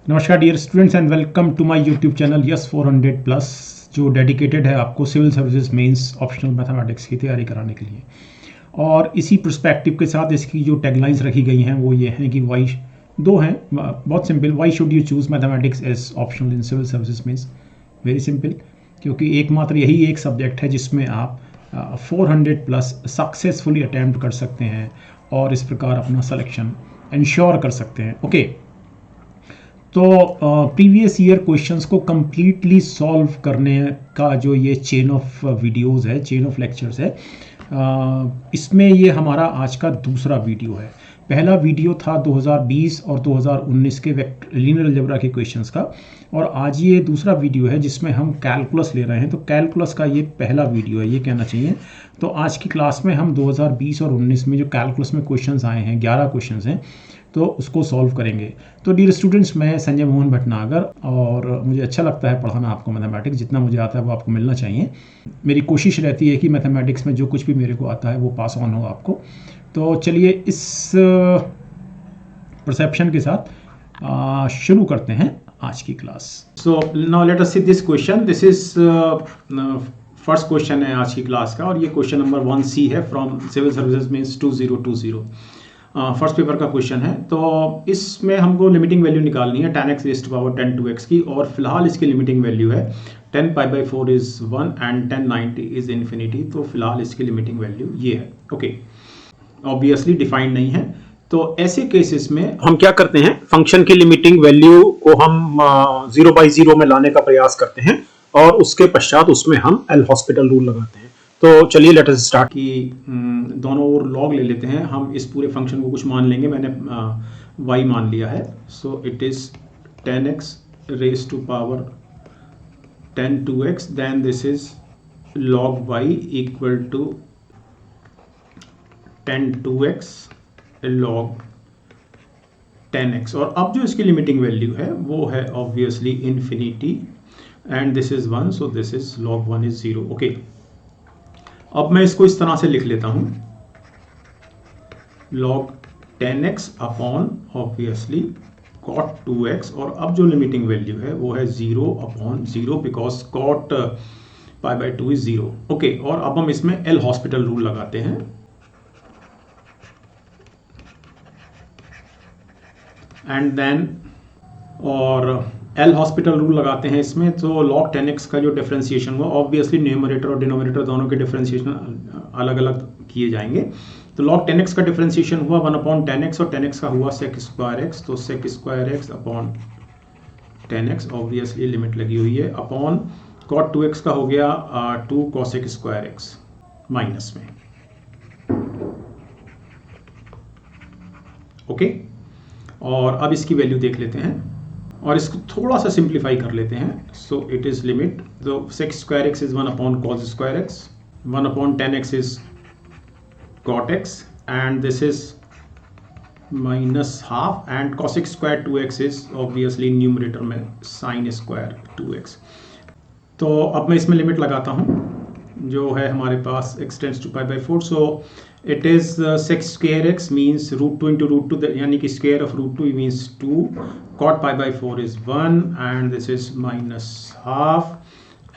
नमस्कार dear students and welcome to my YouTube channel yes 400 plus, जो dedicated है आपको civil services mains optional mathematics की तैयारी कराने के लिए। और इसी पर्सपेक्टिव के साथ इसकी जो टैगलाइंस रखी गई हैं वो ये हैं कि वाई दो हैं, बहुत सिंपल। Why should you choose mathematics as optional in civil services mains? Very simple, क्योंकि एकमात्र यही एक सब्जेक्ट है जिसमें आप 400 प्लस सक्सेसफुली अटैम्प्ट कर सकते हैं और इस प्रकार अपना सिलेक्शन इंश्योर कर सकते हैं। ओके, तो प्रीवियस ईयर क्वेश्चंस को कंप्लीटली सॉल्व करने का जो ये चेन ऑफ वीडियोस है, चेन ऑफ लेक्चर्स है, इसमें ये हमारा आज का दूसरा वीडियो है। पहला वीडियो था 2020 और 2019 के लीनियर अलजेब्रा के क्वेश्चंस का, और आज ये दूसरा वीडियो है जिसमें हम कैलकुलस ले रहे हैं। तो कैलकुलस का ये पहला वीडियो है, ये कहना चाहिए। तो आज की क्लास में हम 2020 और 19 में जो कैलकुलस में क्वेश्चंस आए हैं, 11 क्वेश्चंस हैं, तो उसको सॉल्व करेंगे। तो डियर स्टूडेंट्स, मैं संजय मोहन भटनागर, और मुझे अच्छा लगता है पढ़ाना आपको मैथमेटिक्स। जितना मुझे आता है वो आपको मिलना चाहिए। मेरी कोशिश रहती है कि मैथमेटिक्स में जो कुछ भी मेरे को आता है वो पास ऑन हो आपको। तो चलिए इस परसेप्शन के साथ शुरू करते हैं आज की class. So now let us see this question. This is first question है आज की क्लास का, और ये क्वेश्चन नंबर 1C है from civil services means 2020। First paper का क्वेश्चन है। तो इसमें हमको लिमिटिंग वैल्यू निकालनी है 10x raised to power 10 2x की, और फिलहाल इसकी लिमिटिंग वैल्यू है 10 π/4 इज 1 एंड 10 90 इज इन्फिनिटी। तो फिलहाल इसकी लिमिटिंग वैल्यू ये है। ओके, ऑब्वियसली डिफाइंड नहीं है। तो ऐसे केसेस में हम क्या करते हैं, फंक्शन की लिमिटिंग वैल्यू को हम 0/0 में लाने का प्रयास करते हैं, और उसके पश्चात उसमें हम एल हॉस्पिटल रूल लगाते हैं। तो चलिए लेट अस स्टार्ट। कि दोनों ओर लॉग ले लेते हैं। हम इस पूरे फंक्शन को कुछ मान लेंगे। मैंने y मान लिया है। So it is 10x raised to power 10 2x, then this is log y equal to 10 2x log 10x। और अब जो इसकी लिमिटिंग वैल्यू है वो है obviously infinity, and this is 1, so this is log 1 is 0। Okay, अब मैं इसको इस तरह से लिख लेता हूं, log 10x upon obviously cot 2x, और अब जो लिमिटिंग वैल्यू है वो है 0/0 बिकॉज cot π/2 इज 0। ओके, और अब हम इसमें एल हॉस्पिटल रूल लगाते हैं, एंड देन और एल हॉस्पिटल रूल लगाते हैं इसमें। तो log 10x का जो डिफरेंशिएशन हुआ, ऑब्वियसली न्यूमरेटर और डिनोमिनेटर दोनों के डिफरेंशिएशन अलग अलग किए जाएंगे। तो log 10x का डिफरेंशिएशन हुआ 1/10x, और 10x का हुआ sec स्क्वायर x। तो sec square x upon 10x, obviously limit लगी हुई है, अपॉन cot 2x का हो गया 2 cosec स्क्वायर x माइनस में। ओके, और अब इसकी वैल्यू देख लेते हैं और इसको थोड़ा सा सिंप्लीफाई कर लेते हैं। सो इट इज लिमिट, तो sec square x is 1/cos square x, 1/10x is cot x, and this is minus half, and cosec square 2x is obviously numerator में sin square 2x। तो अब मैं इसमें लिमिट लगाता हूँ जो है हमारे पास x tends to π/4। So it is sec square x means √2 into √2, यानी कि square of √2 means 2, cot π/4 is 1, and this is minus half,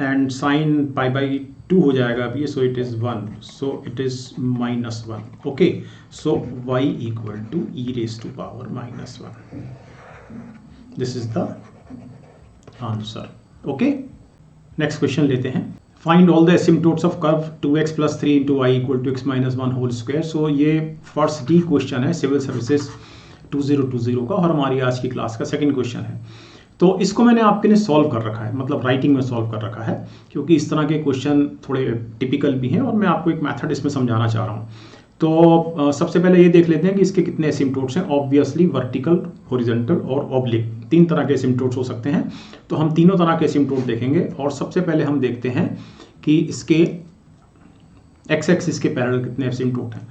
and sin π/2 हो जाएगा अभी, so it is 1, so it is -1। Okay, so y equal to e raised to power -1। This is the answer. Okay, next question लेते हैं। Find all the asymptotes of curve 2x + 3 × y = x - 1 whole square. So ये first D question है civil services 2020 का, और हमारी आज की class का सेकंड क्वेश्चन है। तो इसको मैंने आपके लिए सॉल्व कर रखा है, मतलब राइटिंग में सॉल्व कर रखा है, क्योंकि इस तरह के क्वेश्चन थोड़े टिपिकल भी हैं और मैं आपको एक मेथड इसमें समझाना चाह रहा हूँ। तो सबसे पहले ये देख लेते हैं कि इसके कितने एसिम्पटोट्स हैं। ऑब्वियसली वर्टिकल, हॉरिजॉन्टल और ऑब्लिक, 3 तरह के एसिम्पटोट्स हो सकते हैं। तो हम तीनों तरह के एसिम्पटोट देखेंगे, और सबसे पहले हम देखते हैं कि इसके एक्स एक्सिस के पैरेलल कितने एसिम्पटोट हैं।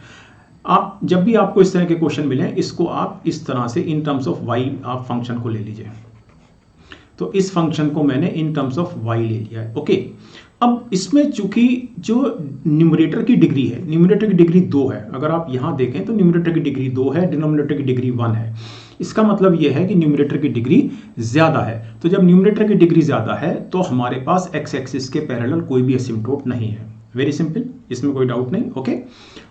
आप जब भी आपको इस तरह के क्वेश्चन मिले, इसको आप इस तरह से इन टर्म्स ऑफ वाई आप फंक्शन को ले लीजिए। तो इस फंक्शन को मैंने इन टर्म्स ऑफ वाई ले लिया है। ओके, अब इसमें चूंकि जो न्यूमरेटर की डिग्री है, न्यूमरेटर की डिग्री 2 है। अगर आप यहाँ देखें तो न्यूमरेटर की डिग्री 2 है, डिनोमिनेटर की डिग्री 1 है। इसका मतलब ये है कि न्यूमरेटर की डिग्री ज़्यादा है। तो जब न्यूमरेटर की डिग्री ज़्यादा है तो हमारे पास एक्स एक्सिस के पैरेलल कोई भी एसिम्प्टोट नहीं है। वेरी सिंपल, इसमें कोई डाउट नहीं। ओके,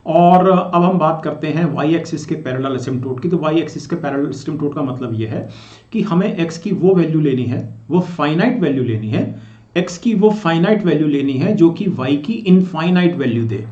और अब हम बात करते हैं वाई एक्सिस के पैरेलल एसिम्प्टोट की। तो वाई एक्सिस के पैरेलल एसिम्प्टोट का मतलब ये है कि हमें एक्स की वो वैल्यू लेनी है, वो फाइनाइट वैल्यू लेनी है, एक्स की वो फाइनाइट वैल्यू लेनी है जो कि वाई की इनफाइनाइट वैल्यू दे।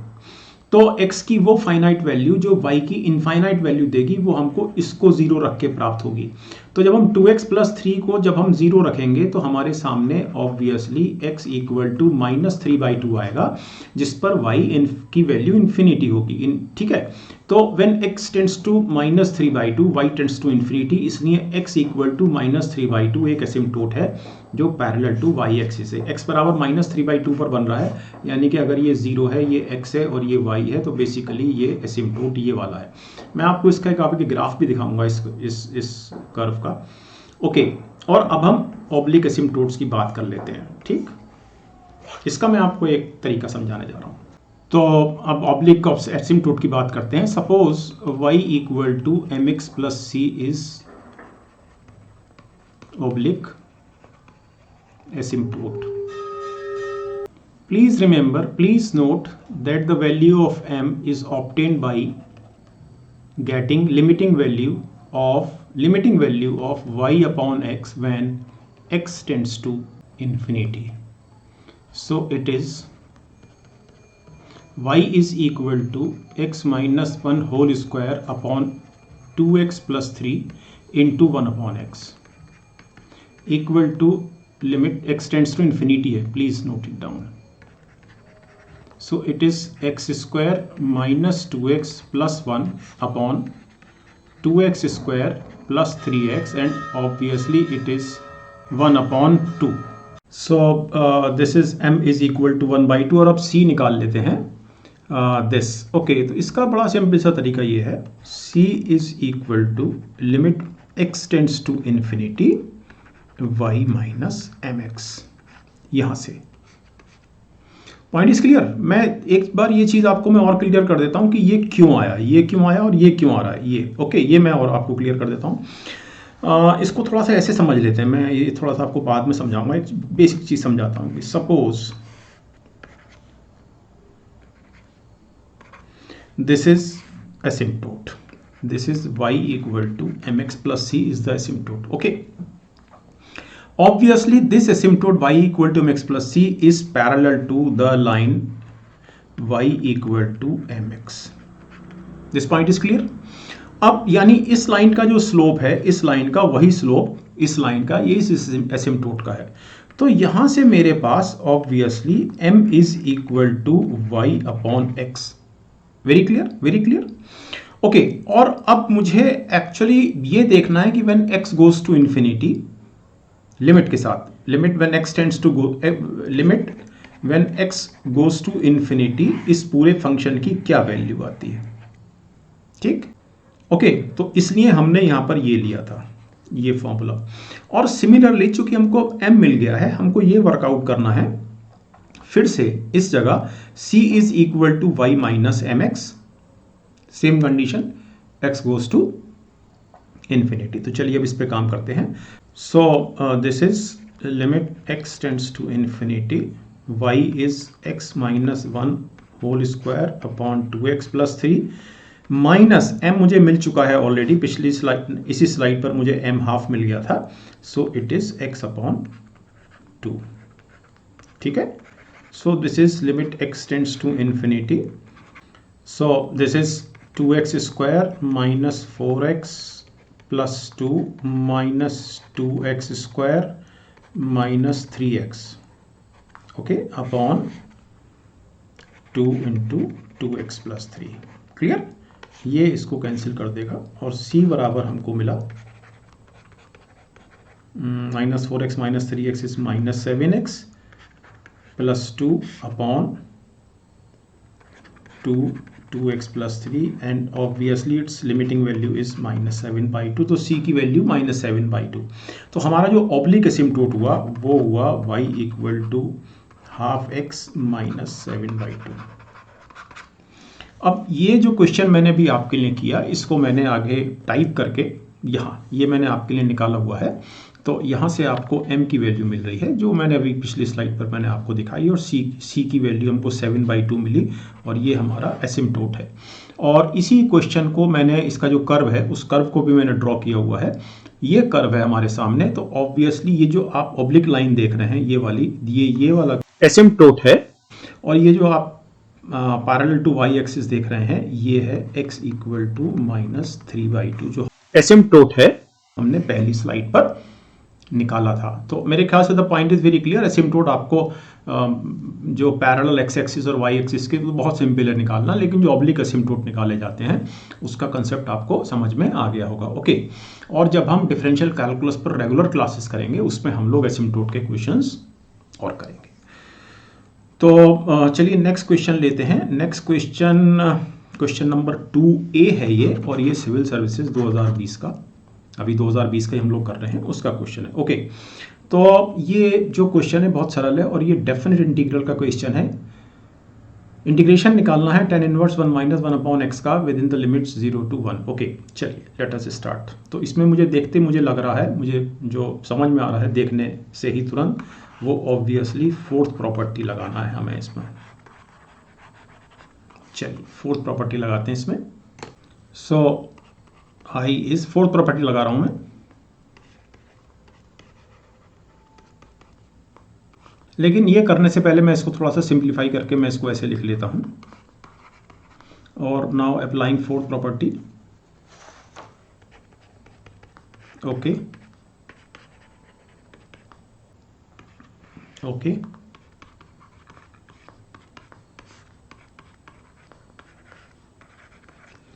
तो x की वो फाइनाइट वैल्यू जो y की इनफाइनाइट वैल्यू देगी वो हमको इसको 0 रख के प्राप्त होगी। तो जब हम 2x प्लस 3 को जब हम 0 रखेंगे तो हमारे सामने ऑब्वियसली x इक्वल टू -3/2 आएगा, जिस पर y की वैल्यू इन्फिनिटी होगी। ठीक है, तो when x tends to -3/2 y tends to infinity, इसलिए x इक्वल टू -3/2 एक एसिम्प्टोट है जो पैरेलल टू y एक्सिस है। x बराबर -3/2 पर बन रहा है, यानी कि अगर ये 0 है, ये x है और ये y है, तो बेसिकली ये एसिम्प्टोट ये वाला है। मैं आपको इसका एक आपके ग्राफ भी दिखाऊंगा इस कर्व का। ओके, और अब हम ऑब्लिक एसिम्प्टोट्स की बात कर लेते हैं। ठीक, इसका मैं आपको एक तरीका समझाने जा रहा हूँ। तो अब ऑब्लिक एसिम्प्टोट की बात करते हैं। Suppose y equal to mx plus c is oblique asymptote. Please remember, please note that the value of m is obtained by getting limiting value of y upon x when x tends to infinity. So it is y is equal to x minus 1 whole square upon 2x plus 3 into 1 upon x equal to limit x tends to infinity है, please note it down. So it is x square minus 2x plus 1 upon 2x square plus 3x and obviously it is 1 upon 2. So this is m is equal to 1/2 और अब c निकाल लेते हैं this. Okay, तो इसका बड़ा simple सा तरीका ये है, c is equal to limit x tends to infinity y minus mx। यहां से पॉइंट इज क्लियर। मैं एक बार ये चीज आपको मैं और क्लियर कर देता हूं कि ये क्यों आया, ये क्यों आया और ये क्यों आ रहा है। ये ओके, ये मैं और आपको क्लियर कर देता हूं। इसको थोड़ा सा ऐसे समझ लेते हैं, मैं ये थोड़ा सा आपको बाद में समझाऊंगा। एक बेसिक चीज समझाता हूं कि suppose this is asymptote, this is y equal to mx plus c is the asymptote. Okay, obviously this asymptote y equal to mx plus c is parallel to the line y equal to mx. This point is clear? अब यानी इस line का जो slope है, इस line का वही slope इस लाइन का, ये इस एसिम्प्टोट का है। तो यहां से मेरे पास obviously m is equal to y upon x. Very clear, very clear. Okay, और अब मुझे एक्चुअली ये देखना है कि when x goes to infinity, limit के साथ, limit when x tends to go, limit when x goes to infinity, इस पूरे फंक्शन की क्या वैल्यू आती है। ठीक, ओके, तो इसलिए हमने यहां पर ये लिया था, ये फॉर्मूला। और सिमिलरली चूंकि हमको m मिल गया है, हमको ये वर्कआउट करना है फिर से इस जगह c is equal to y minus mx, same condition, x goes to infinity. तो चलिए अब इस पे काम करते हैं। So this is limit x tends to infinity, y is x minus 1 whole square upon 2x plus 3 minus m मुझे मिल चुका है ऑलरेडी, पिछली स्लाइड, इसी स्लाइड पर मुझे m हाफ मिल गया था। So it is x upon 2। ठीक है, so this is limit x tends to infinity. So this is 2x square minus 4x plus 2 minus 2x square minus 3x, okay, upon 2 into 2x plus 3। Clear, ये इसको cancel कर देगा और c बराबर हमको मिला minus 4x minus 3x is minus 7x plus 2 upon 2x plus 3 and obviously its limiting value is -7/2। तो c की वैल्यू -7/2। तो हमारा जो ऑब्लिक एसिम्प्टोट हुआ वो हुआ y equal to half x minus 7/2। अब ये जो क्वेश्चन मैंने भी आपके लिए किया, इसको मैंने आगे टाइप करके यहाँ ये मैंने आपके लिए निकाला हुआ है। तो यहाँ से आपको m की वैल्यू मिल रही है जो मैंने अभी पिछली स्लाइड पर मैंने आपको दिखाई, और c की वैल्यू हमको 7/2 मिली, और ये हमारा एसिम्प्टोट है। और इसी क्वेश्चन को मैंने, इसका जो कर्व है उस कर्व को भी मैंने ड्रॉ किया हुआ है। ये कर्व है हमारे सामने, तो ऑब्वियसली ये जो आप ऑब्लिक लाइन देख रहे हैं ये वाली, ये वाला एसिम्प्टोट है, और ये जो आप पैरेलल टू y एक्सिस देख रहे हैं ये है x इक्वल टू -3/2 जो एसिम्प्टोट है हमने पहली स्लाइड पर निकाला था। तो मेरे ख्याल से the point is very clear. Asymptote आपको जो पैरेलल x एक्सिस और y एक्सिस के बहुत सिंपल है निकालना, लेकिन जो ऑब्लिक एसिम्प्टोट निकाले जाते हैं उसका कंसेप्ट आपको समझ में आ गया होगा। ओके, और जब हम डिफरेंशियल कैलकुलस पर रेगुलर क्लासेस करेंगे उसमें हम लोग एसिम्प्टोट के क्वेश्चंस और करेंगे। तो चलिए नेक्स्ट क्वेश्चन लेते हैं। नेक्स्ट क्वेश्चन नंबर 2A है ये, और ये सिविल सर्विसेज 2020 का, अभी 2020 का ही हम लोग कर रहे हैं उसका क्वेश्चन है। ओके, तो ये जो क्वेश्चन है बहुत सरल है, और ये डेफिनेट इंटीग्रल का क्वेश्चन है। इंटीग्रेशन निकालना है tan इनवर्स 1 - 1/x का with in the limits 0 to 1। Okay, चलिए लेट अस स्टार्ट। तो इसमें मुझे लग रहा है, मुझे जो समझ में आ रहा है देखने से ही तुरंत, वो ऑब्वियसली फोर्थ प्रॉपर्टी लगाना है हमें इसमें। चलिए फोर्थ प्रॉपर्टी लगाते हैं इसमें। सो आई इज फोर्थ प्रॉपर्टी लगा रहा हूं मैं, लेकिन ये करने से पहले मैं इसको थोड़ा सा सिंप्लीफाई करके मैं इसको ऐसे लिख लेता हूं। और now applying fourth property. Okay okay,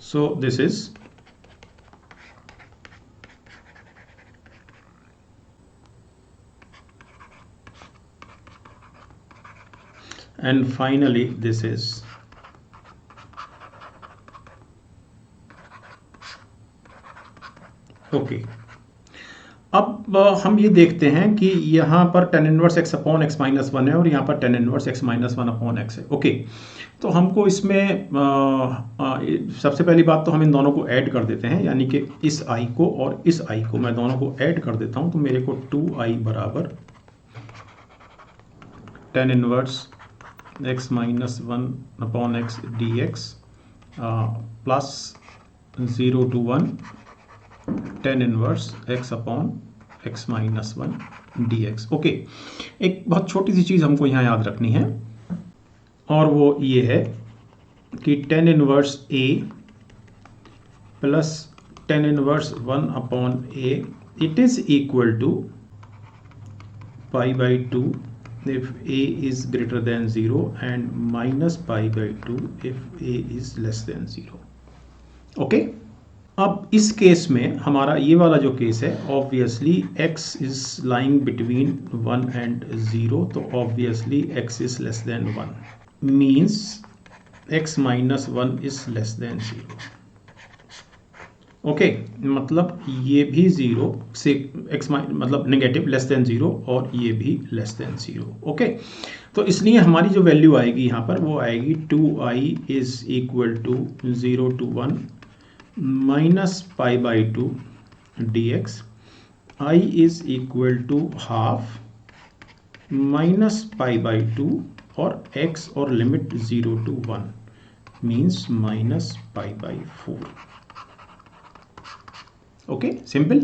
so this is and finally this is okay। अब हम ये देखते हैं कि यहाँ पर tan inverse x upon x minus 1 है, और यहाँ पर tan inverse x minus 1 upon x है। ओके, तो हमको इसमें सबसे पहली बात तो हम इन दोनों को ऐड कर देते हैं, यानी कि इस i को और इस i को मैं दोनों को ऐड कर देता हूँ। तो मेरे को 2i बराबर tan inverse x minus 1 upon x dx plus 0 to 1 tan inverse x upon x minus 1 dx। Okay, एक बहुत छोटी सी चीज़ हमको यहाँ याद रखनी है, और वो ये है कि tan इनवर्स a प्लस tan inverse 1 upon a it is equal to π/2 if a is greater than 0 and minus π/2 if a is less than 0। Okay, अब इस केस में हमारा ये वाला जो केस है, obviously x is lying between 1 and 0, तो obviously x is less than 1 means x minus 1 is less than 0। Okay, मतलब ये भी 0 से x मतलब नेगेटिव लेस देन 0, और ये भी लेस देन 0। ओके, तो इसलिए हमारी जो वैल्यू आएगी यहाँ पर वो आएगी 2i is equal to 0 to 1 minus π/2 dx, I is equal to half minus π/2 और x और लिमिट 0 to 1 means minus π/4। Okay, simple.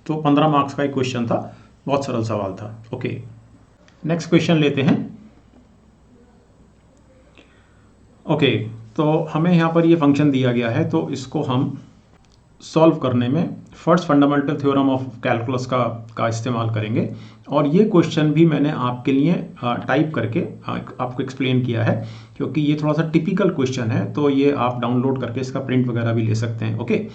तो 15 मार्क्स का एक क्वेश्चन था, बहुत सरल सवाल था। ओके, नेक्स्ट क्वेश्चन लेते हैं। ओके, तो हमें यहाँ पर ये फंक्शन दिया गया है, तो इसको हम सॉल्व करने में first fundamental theorem of calculus का इस्तेमाल करेंगे। और ये क्वेश्चन भी मैंने आपके लिए टाइप करके आपको एक्सप्लेन किया है, क्योंकि ये थोड़ा सा टिपिकल क्वेश्चन है, तो ये आप डाउनलोड करके इसका प्रिंट वगैरह भी ले सकते हैं। ओके,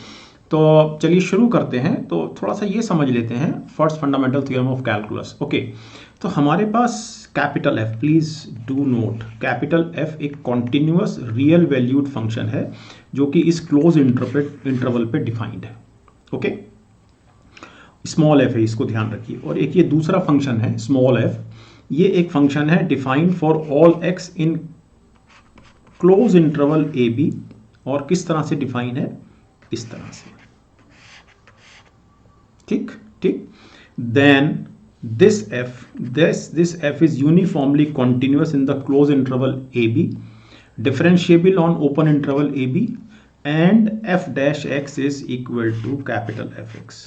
तो चलिए शुरू करते हैं। तो थोड़ा सा ये समझ लेते हैं first fundamental theorem of calculus. Okay, तो हमारे पास capital F, please do note, capital F एक कॉन्टिन्यूअस रियल वैल्यूड फंक्शन है जो कि इस क्लोज इंटरवल पे डिफाइंड है। ओके, स्मॉल f है, इसको ध्यान रखिए। और एक ये दूसरा फंक्शन है स्मॉल f, ये एक फंक्शन है defined for all x in close interval a b। और किस तरह से डिफाइन है? इस तरह से। ठीक ठीक। Then this f is uniformly continuous in the closed interval ab, differentiable on open interval ab, and f dash x is equal to capital Fx।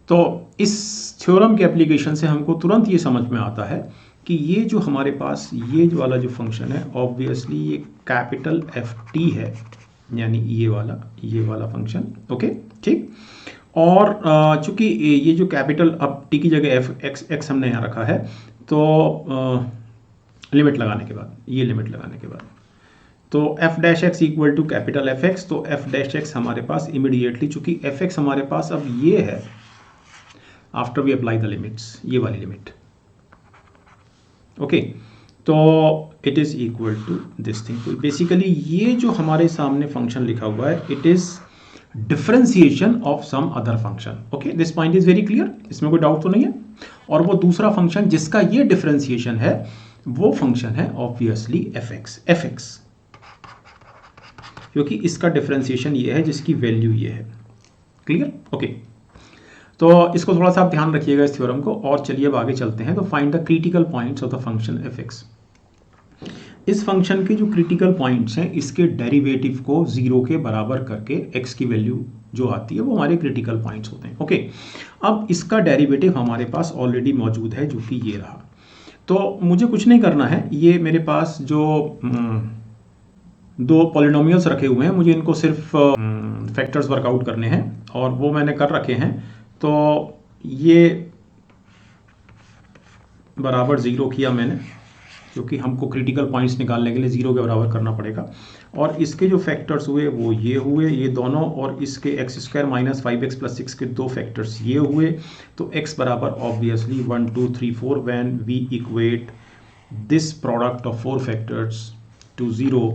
तो इस थ्योरम के एप्लीकेशन से हमको तुरंत ये समझ में आता है कि ये जो हमारे पास ये जो वाला जो फंक्शन है ऑब्वियसली ये कैपिटल एफ टी है, यानी ये वाला फंक्शन। ओके ठीक। और चूंकि ये जो कैपिटल अब टी की जगह एफ एक्स हमने यहाँ रखा है, तो लिमिट लगाने के बाद, ये लिमिट लगाने के बाद, तो f dash x equal to capital F x, तो एफ डैश एक्स हमारे पास इमीडिएटली, चूंकि एफ एक्स हमारे पास अब ये है after we apply the limits, ये वाली लिमिट। ओके तो it is equal to this thing. तो बेसिकली ये जो हमारे सामने फंक्शन लिखा हुआ है it is differentiation of some other function. Okay this point is very clear, इसमें कोई डाउट तो नहीं है। और वो दूसरा फंक्शन जिसका ये डिफरेंशिएशन है वो फंक्शन है ऑब्वियसली एफ एक्स, क्योंकि इसका डिफरेंशिएशन ये है जिसकी वैल्यू ये है। क्लियर? ओके तो इसको थोड़ा सा आप ध्यान रखिएगा इस थ्योरम को। और चलिए अब आगे चलते हैं। तो find the critical points of the function F x. इस फंक्शन के जो क्रिटिकल पॉइंट्स हैं इसके डेरिवेटिव को 0 के बराबर करके x की वैल्यू जो आती है वो हमारे क्रिटिकल पॉइंट्स होते हैं। ओके अब इसका डेरिवेटिव हमारे पास ऑलरेडी मौजूद है जो कि ये रहा। तो मुझे कुछ नहीं करना है, ये मेरे पास जो दो पॉलिनोमियल्स रखे हुए हैं मुझे इनको सिर्फ फैक्टर्स वर्कआउट करने हैं और वो मैंने कर रखे हैं। तो ये बराबर 0 किया मैंने, क्योंकि हमको क्रिटिकल पॉइंट्स निकालने के लिए 0 के बराबर करना पड़ेगा। और इसके जो फैक्टर्स हुए वो ये हुए, ये दोनों, और इसके x square minus 5x plus 6 के दो फैक्टर्स ये हुए। तो x बराबर obviously 1 2 3 4 when we equate this product of 4 factors to 0,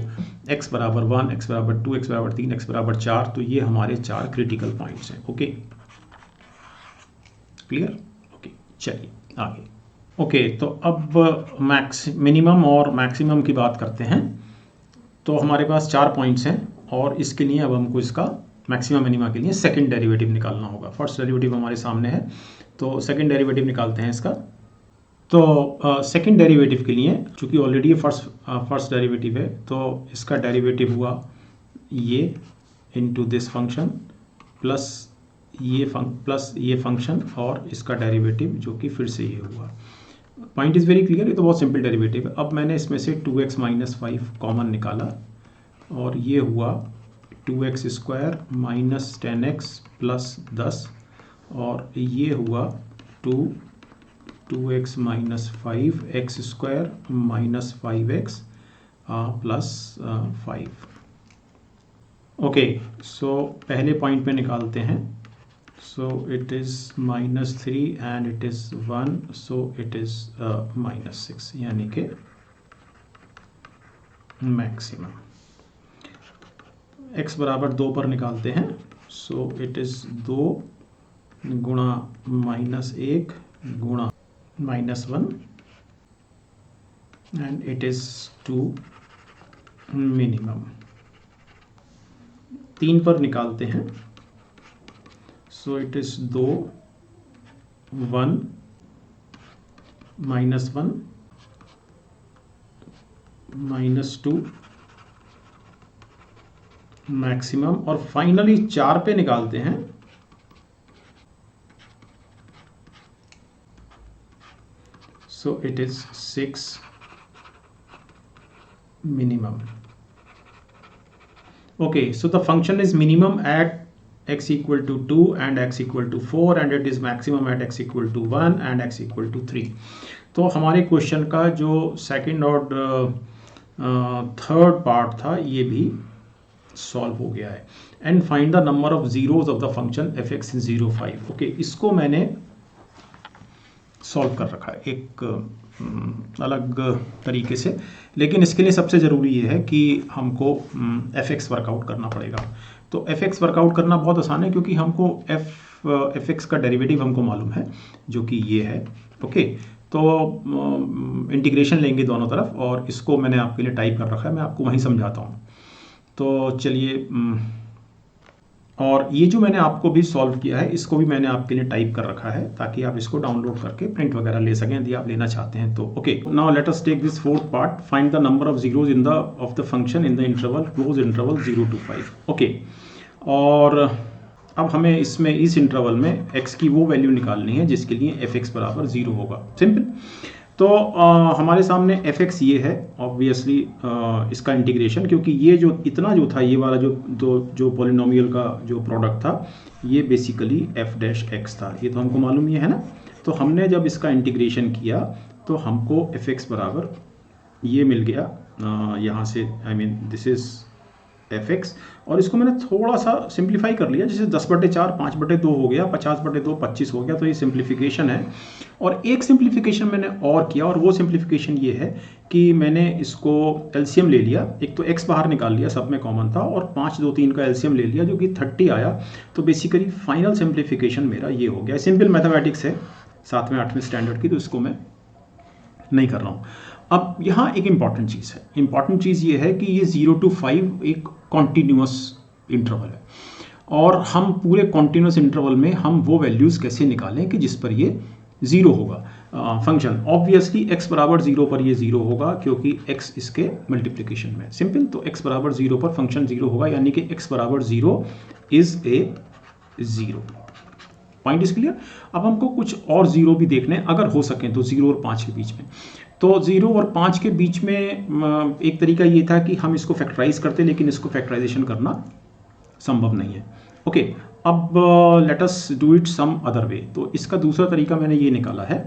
x बराबर 1, x बराबर 2, x बराबर 3, x बराबर 4। तो ये हमारे 4 क्रिटिकल पॉइंट्स हैं। Okay clear? ओके चलिए आगे। ओके तो अब मिनिमम और मैक्सिमम की बात करते हैं। तो हमारे पास 4 पॉइंट्स हैं और इसके लिए अब हमको इसका मैक्सिमम मिनिमा के लिए सेकंड डेरिवेटिव निकालना होगा। फर्स्ट डेरिवेटिव हमारे सामने है तो सेकंड डेरिवेटिव निकालते हैं इसका। तो सेकंड डेरिवेटिव के लिए चूंकि ऑलरेडी ये फर्स्ट डेरिवेटिव है तो इसका डेरिवेटिव हुआ ये इनटू दिस फंक्शन प्लस ये फंक्शन और इसका डेरिवेटिव जो कि फिर से ये हुआ। पॉइंट इज़ वेरी क्लियर, ये तो बहुत सिंपल डेरिवेटिव है। अब मैंने इसमें से 2x माइनस 5 कॉमन निकाला और ये हुआ 2x square minus 10x plus 10 और ये हुआ 2x minus 5 x square minus 5x plus 5। Okay so पहले पॉइंट पे निकालते हैं। So it is minus 3 and it is 1, so it is minus 6, यानी कि मैक्सिमम। x बराबर 2 पर निकालते हैं। so it is 2 गुणा माइनस 1 गुणा minus 1 and it is 2 minimum. 3 पर निकालते हैं। So it is 2 1 minus 1 minus 2 maximum और फाइनली 4 पे निकालते हैं। So it is 6 minimum. Okay, so the function is minimum at x equal to 2 and x equal to 4 and it is maximum at x equal to 1 and x equal to 3। तो हमारे question का जो second और third part था ये भी solve हो गया है। And find the number of zeros of the function F x 0 5। Okay इसको मैंने सॉल्व कर रखा है एक अलग तरीके से, लेकिन इसके लिए सबसे ज़रूरी ये है कि हमको एफ एक्स वर्कआउट करना पड़ेगा। तो एफ एक्स वर्कआउट करना बहुत आसान है क्योंकि हमको एफ एक्स का डेरिवेटिव हमको मालूम है जो कि ये है। ओके तो इंटीग्रेशन लेंगे दोनों तरफ और इसको मैंने आपके लिए टाइप कर रखा है, मैं आपको वहीं समझाता हूँ। तो चलिए और ये जो मैंने आपको भी सॉल्व किया है इसको भी मैंने आपके लिए टाइप कर रखा है ताकि आप इसको डाउनलोड करके प्रिंट वगैरह ले सकें यदि आप लेना चाहते हैं तो। Okay, now let us take this fourth part, find the number of zeros in the of the function in the interval close interval 0 to 5। Okay, और अब हमें इसमें इस इंटरवल में x की वो वैल्यू निकालनी है जिसके लिए fx बराबर 0 होगा। सिंपल। तो हमारे सामने fx ये है ऑब्वियसली इसका इंटीग्रेशन, क्योंकि ये जो इतना जो था ये वाला जो पॉलिनोमियल का जो प्रोडक्ट था ये बेसिकली f डैश x था, ये तो हमको मालूम ही है ना। तो हमने जब इसका इंटीग्रेशन किया तो हमको fx बराबर ये मिल गया यहाँ से, I mean this is fx, और इसको मैंने थोड़ा सा सिंप्लीफाई कर लिया, जैसे 10/4 5/2 हो गया, 50/2 25 हो गया, तो ये सिंप्लीफिकेशन है। और एक सिंप्लीफिकेशन मैंने और किया, और वो सिंप्लीफिकेशन ये है कि मैंने इसको एलसीएम ले लिया, एक तो x बाहर निकाल लिया, सब में कॉमन था, और 5 2 3 का एलसीएम ले लिया जो कि 30 आया। तो बेसिकली फाइनल सिंप्लीफिकेशन मेरा ये हो गया। सिंपल मैथमेटिक्स है 7वें 8वें स्टैंडर्ड की, तो इसको मैं नहीं कर रहा हूँ। अब यहाँ एक इंपॉर्टेंट चीज़ है, इंपॉर्टेंट चीज़ ये है कि ये 0 to 5 एक कॉन्टिन्यूस इंटरवल है, और हम पूरे कॉन्टिन्यूस इंटरवल में हम वो वैल्यूज़ कैसे निकालें कि जिस पर ये 0 होगा फंक्शन। ऑब्वियसली x बराबर 0 पर ये 0 होगा क्योंकि x इसके मल्टीप्लिकेशन में। सिंपल। तो x बराबर 0 पर फंक्शन 0 होगा, यानी कि x बराबर 0 is a 0। Point is clear. अब हमको कुछ और 0 भी देखने हैं, अगर हो सके तो 0 और 5 के बीच में। तो 0 और 5 के बीच में एक तरीका ये था कि हम इसको फैक्टराइज करते, लेकिन इसको फैक्टराइजेशन करना संभव नहीं है। ओके, अब let us do it some other way. तो इसका दूसरा तरीका मैंने ये निकाला है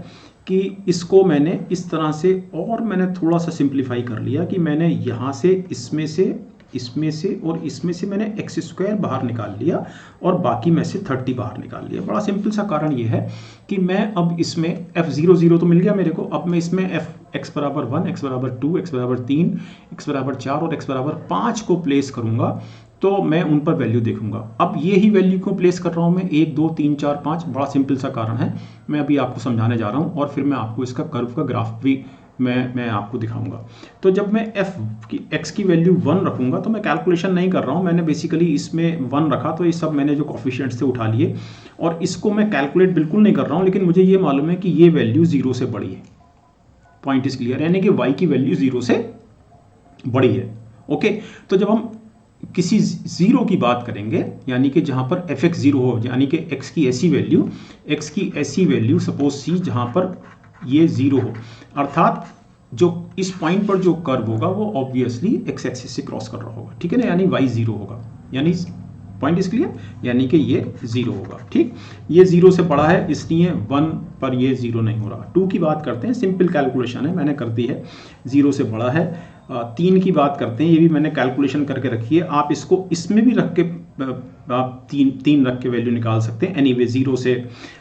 कि इसको मैंने इस तरह से, और मैंने थोड़ा सा सिंप्लीफाई कर लिया कि मैंने यहाँ से इसमें से और इसमें से मैंने x² बाहर निकाल लिया और बाकी में से 30 बाहर निकाल लिया। बड़ा सिंपल सा कारण ये है कि मैं अब इसमें f0 0 तो मिल गया मेरे को, अब मैं इसमें x बराबर 1, x बराबर 2, x बराबर 3, x बराबर 4 और x बराबर 5 को प्लेस करूंगा, तो मैं उन पर वैल्यू देखूंगा। अब ये ही वैल्यू को प्लेस कर रहा हूं मैं 1 2 3 4 5। बड़ा सिंपल सा कारण है, मैं अभी आपको समझाने जा रहा हूं, और फिर मैं आपको इसका कर्व का ग्राफ भी मैं आपको दिखाऊंगा। तो जब मैं x की वैल्यू 1 रखूंगा, तो मैं कैलकुलेशन नहीं कर रहा हूं, मैंने बेसिकली इसमें 1 रखा, तो ये सब मैंने जो कोफिशिएंट्स थे उठा लिए, और इसको मैं कैलकुलेट बिल्कुल नहीं कर रहा हूं, लेकिन मुझे ये मालूम है कि ये वैल्यू 0 से बड़ी है। पॉइंट इज क्लियर, यानी कि y की वैल्यू 0 से बड़ी है। ओके, तो जब हम किसी 0 की बात करेंगे, यानी कि जहां पर fx 0 हो, यानी कि x की ऐसी वैल्यू सपोज c जहां पर ये 0 हो, अर्थात जो इस पॉइंट पर जो कर्व होगा वो ऑब्वियसली x एक्सिस से क्रॉस कर रहा होगा, ठीक है ना, यानी y 0 होगा, यानी पॉइंट इज क्लियर, यानी कि ये 0 होगा। ठीक, ये 0 से बड़ा है, इसलिए 1 पर ये 0 नहीं हो रहा। 2 की बात करते हैं, सिंपल कैलकुलेशन है, मैंने कर दी है, 0 से बड़ा है। 3 की बात करते हैं, ये भी मैंने कैलकुलेशन करके रखी है, आप इसको इसमें भी रख के आप 3 रख के वैल्यू निकाल सकते हैं। एनीवे 0 से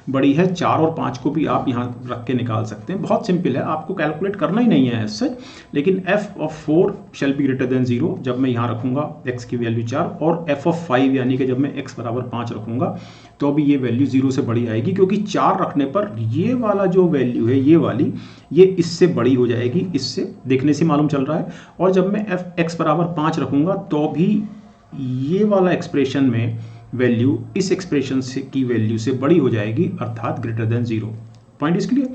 बड़ी है। 4 और 5 को भी आप यहाँ रख के निकाल सकते हैं, बहुत सिंपल है, आपको कैलकुलेट करना ही नहीं है ऐसे। लेकिन f of 4 shall be greater than 0 जब मैं यहाँ रखूंगा x की वैल्यू 4, और f ऑफ 5 यानी कि जब मैं x बराबर 5 रखूंगा तो अभी ये वैल्यू 0 से बड़ी आएगी, क्योंकि 4 रखने पर ये वाला जो वैल्यू है ये वाली, ये इससे बड़ी हो जाएगी, इससे देखने से मालूम चल रहा है। और जब मैं x बराबर 5 रखूंगा तो भी ये वाला एक्सप्रेशन में वैल्यू इस एक्सप्रेशन से की वैल्यू से बड़ी हो जाएगी, अर्थात greater than 0। Point is clear.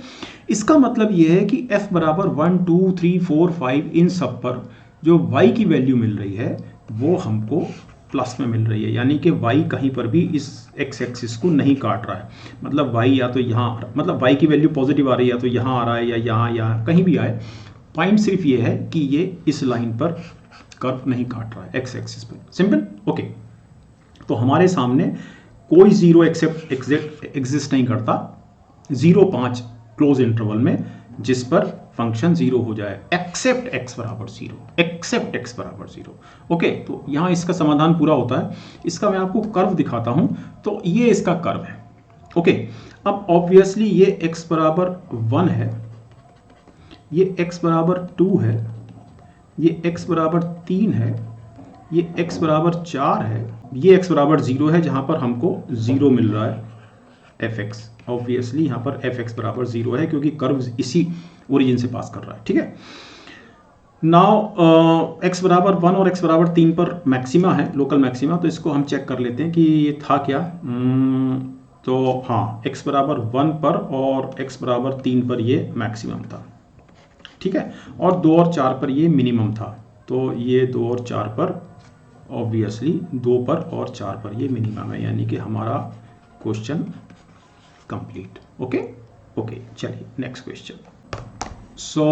इसका मतलब ये है कि f बराबर 1 2 3 4 5 इन सब पर जो y की वैल्यू मिल रही है वो हमको प्लस में मिल रही है, यानी कि y कहीं पर भी इस x एक्सिस को नहीं काट रहा है। मतलब y या तो यहाँ, मतलब y की वैल्यू पॉजिटिव आ रही है, या तो यहाँ आ रहा है, या यहाँ कहीं भी आए। पॉइंट सिर्फ ये है कि ये इस लाइन पर कर्व नहीं काट रहा है, x एक्सिस पर। सिंपल। ओके, तो हमारे सामने कोई 0 एग्जिस्ट नहीं करता 0-5 क्लोज इंटरवल में जिस पर फंक्शन 0 हो जाए, एक्सेप्ट x बराबर 0। ओके, तो यहाँ इसका समाधान पूरा होता है। इसका मैं आपको कर्व दिखाता हूं, तो ये इसका कर्व है। ओके, अब ऑब्वियसली ये x बराबर 1 है, ये x बराबर 2 है, ये x बराबर 3 है, ये x बराबर 4 है, ये x बराबर 0 है जहां पर हमको 0 मिल रहा है fx। ऑब्वियसली यहाँ पर fx बराबर 0 है क्योंकि कर्व इसी ओरिजिन से पास कर रहा है। ठीक है, नाउ x बराबर 1 और x बराबर 3 पर मैक्सिमा है, लोकल मैक्सिमा, तो इसको हम चेक कर लेते हैं कि ये था क्या। तो हाँ, x बराबर 1 पर और x बराबर 3 पर ये मैक्सिमम था, ठीक है, और 2 और 4 पर ये मिनिमम था। तो ये 2 और 4 पर ऑब्वियसली 2 पर और 4 पर ये मिनिमम है, यानी कि हमारा क्वेश्चन कंप्लीट। ओके ओके, चलिए next question. So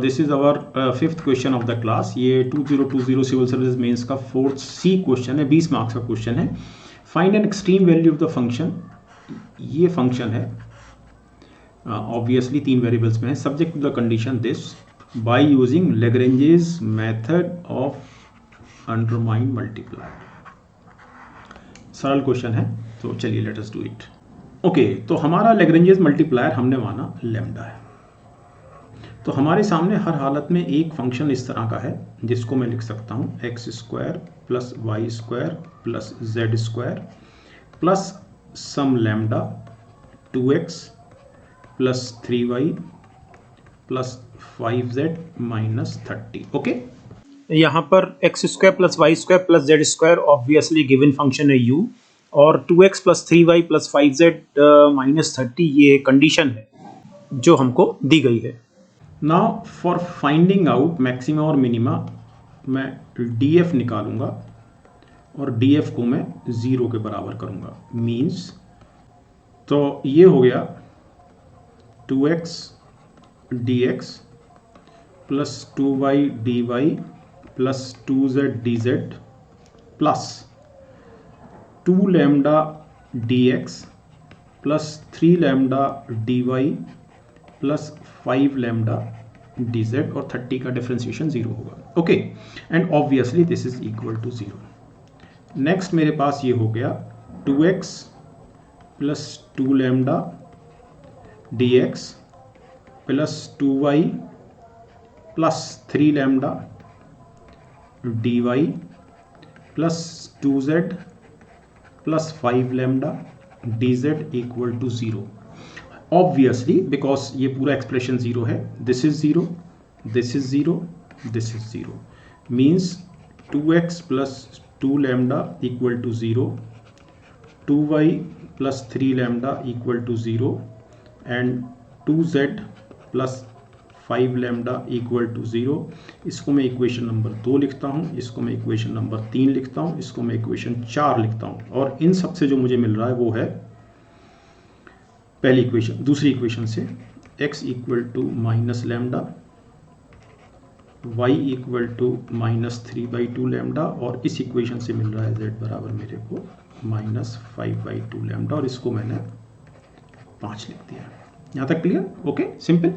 this is our fifth question of the class. ये 2020 सिविल सर्विस मेंस का 4th C क्वेश्चन है, 20 मार्क्स का क्वेश्चन है। Find an extreme value of the function. ये फंक्शन है obviously 3 variables में है, subject to the condition this by using Lagrange's method of undermine multiply. सरल क्वेश्चन है, तो चलिए let us do it. Okay, तो हमारा लैग्रेंजेस मल्टीप्लायर हमने माना लैम्डा है। तो हमारे सामने हर हालत में एक फंक्शन इस तरह का है जिसको मैं लिख सकता हूँ x square plus y square plus z square plus some lambda 2x plus 3y प्लस 5z माइनस 30। ओके, यहाँ पर x square plus y square plus z square obviously given function है u, और 2x प्लस 3y प्लस 5z minus 30 ये condition है जो हमको दी गई है। Now for finding out maxima और मिनिमा मैं df निकालूंगा और df को मैं 0 के बराबर करूंगा, मीन्स तो ये हो गया 2x dx plus 2y dy plus 2z dz plus 2 lambda dx plus 3 lambda dy plus 5 lambda dz और 30 का डिफरेंशिएशन 0 होगा। Okay, and obviously this is equal to 0। Next मेरे पास ये हो गया 2x plus 2 lambda dx plus 2y plus 3 lambda dy plus 2z plus 5 lambda dz equal to 0। Obviously because ये पूरा एक्सप्रेशन 0 है, this is 0, this is 0, this is 0, means 2x plus 2 lambda equal to 0, 2y plus 3 lambda equal to 0 and 2z plus 5 lambda equal to 0। इसको मैं equation number 2 लिखता हूँ, इसको मैं equation number 3 लिखता हूँ, इसको मैं इक्वेशन 4 लिखता हूँ, और इन सब से जो मुझे मिल रहा है वो है पहली इक्वेशन, दूसरी इक्वेशन से x equal to minus lambda, y equal to minus 3/2 lambda, और इस इक्वेशन से मिल रहा है z बराबर मेरे को माइनस 5/2 लैम्डा, और इसको मैंने 5 लिख दिया। यहाँ तक क्लियर? Okay, simple.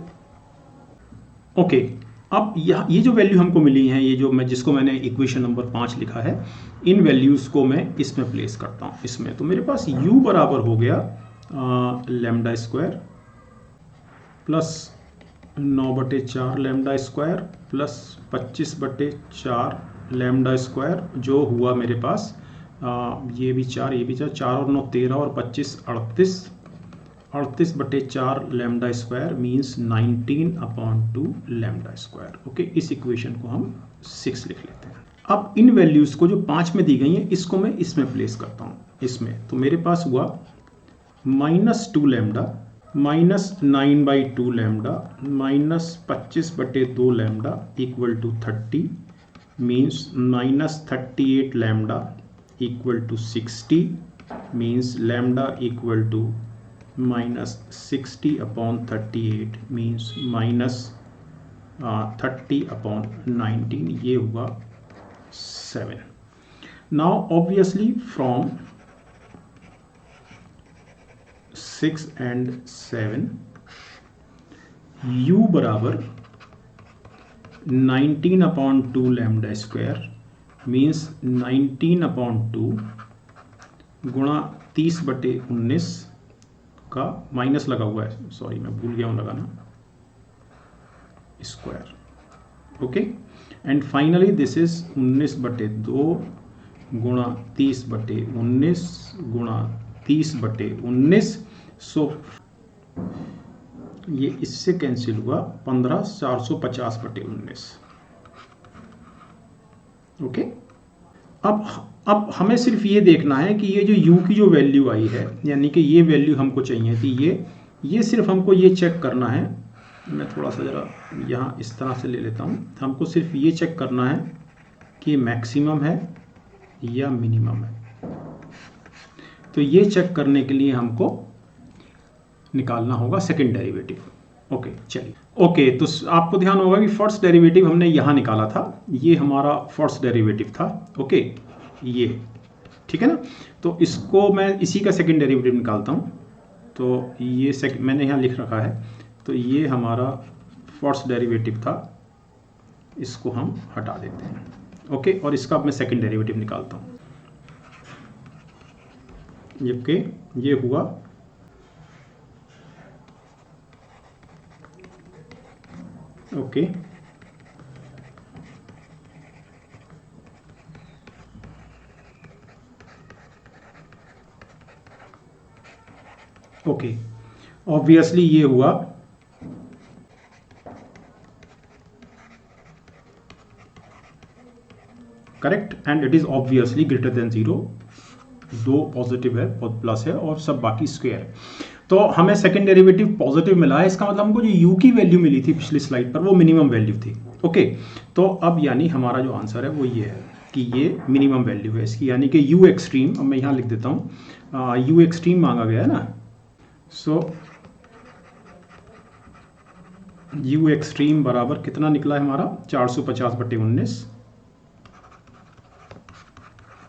ओके, अब ये जो वैल्यू हमको मिली है, ये जो जिसको मैंने इक्वेशन नंबर 5 लिखा है, इन वैल्यूज़ को मैं इसमें प्लेस करता हूँ इसमें। तो मेरे पास u बराबर हो गया lambda square plus 9/4 lambda square plus 25/4 lambda square, जो हुआ मेरे पास ये भी 4, ये भी 4, 4 और 9 13 और 25 38, 38/4 lambda square means 19/2 lambda square. Okay, इस इक्वेशन को हम 6 लिख लेते हैं। अब इन वैल्यूज़ को जो 5 में दी गई हैं, इसको मैं इसमें प्लेस करता हूँ इसमें। तो मेरे पास हुआ minus 2 lambda minus 9/2 lambda minus 25/2 lambda equal to 30 means minus 38 lambda equal to 60 means lambda equal to minus 60/38 means minus 30/19, ये हुआ 7। Now obviously from 6 and 7 u बराबर 19/2 लैम्डा स्क्वायर मीन्स 19/2 गुणा 30/19 का माइनस लगा हुआ है, सॉरी मैं भूल गया हूँ लगाना, square. Okay, and finally this is 19/2 गुणा 30/19 गुणा 30/19। सो ये इससे कैंसिल हुआ 15 450/19। ओके, अब हमें सिर्फ ये देखना है कि ये जो u की जो वैल्यू आई है, यानी कि ये वैल्यू हमको चाहिए थी, ये सिर्फ हमको ये चेक करना है। मैं थोड़ा सा ज़रा यहाँ इस तरह से ले लेता हूँ। हमको सिर्फ ये चेक करना है कि मैक्सिमम है या मिनिमम है। तो ये चेक करने के लिए हमको निकालना होगा सेकंड डेरिवेटिव। ओके, चलिए। ओके, तो आपको ध्यान होगा कि फर्स्ट डेरिवेटिव हमने यहाँ निकाला था, ये हमारा फर्स्ट डेरिवेटिव था। ओके, ये ठीक है ना। तो इसको मैं इसी का सेकंड डेरिवेटिव निकालता हूँ। तो ये मैंने यहाँ लिख रखा है, तो ये हमारा फर्स्ट डेरिवेटिव था, इसको हम हटा देते हैं। ओके, और इसका अब मैं सेकंड डेरिवेटिव निकालता हूँ। जबकि ये हुआ ओके, ओके, ऑब्वियसली ये हुआ correct, and it is obviously greater than 0। दो पॉजिटिव है, प्लस है और सब बाकी स्क्वायर है। तो हमें सेकंड डेरिवेटिव पॉजिटिव मिला है, इसका मतलब हमको जो u की वैल्यू मिली थी पिछली स्लाइड पर वो मिनिमम वैल्यू थी। ओके, तो अब यानी हमारा जो आंसर है वो ये है कि ये मिनिमम वैल्यू है इसकी, यानी कि u एक्सट्रीम, अब मैं यहाँ लिख देता हूँ, u एक्सट्रीम मांगा गया है ना। सो u एक्सट्रीम बराबर कितना निकला है हमारा, 450/19,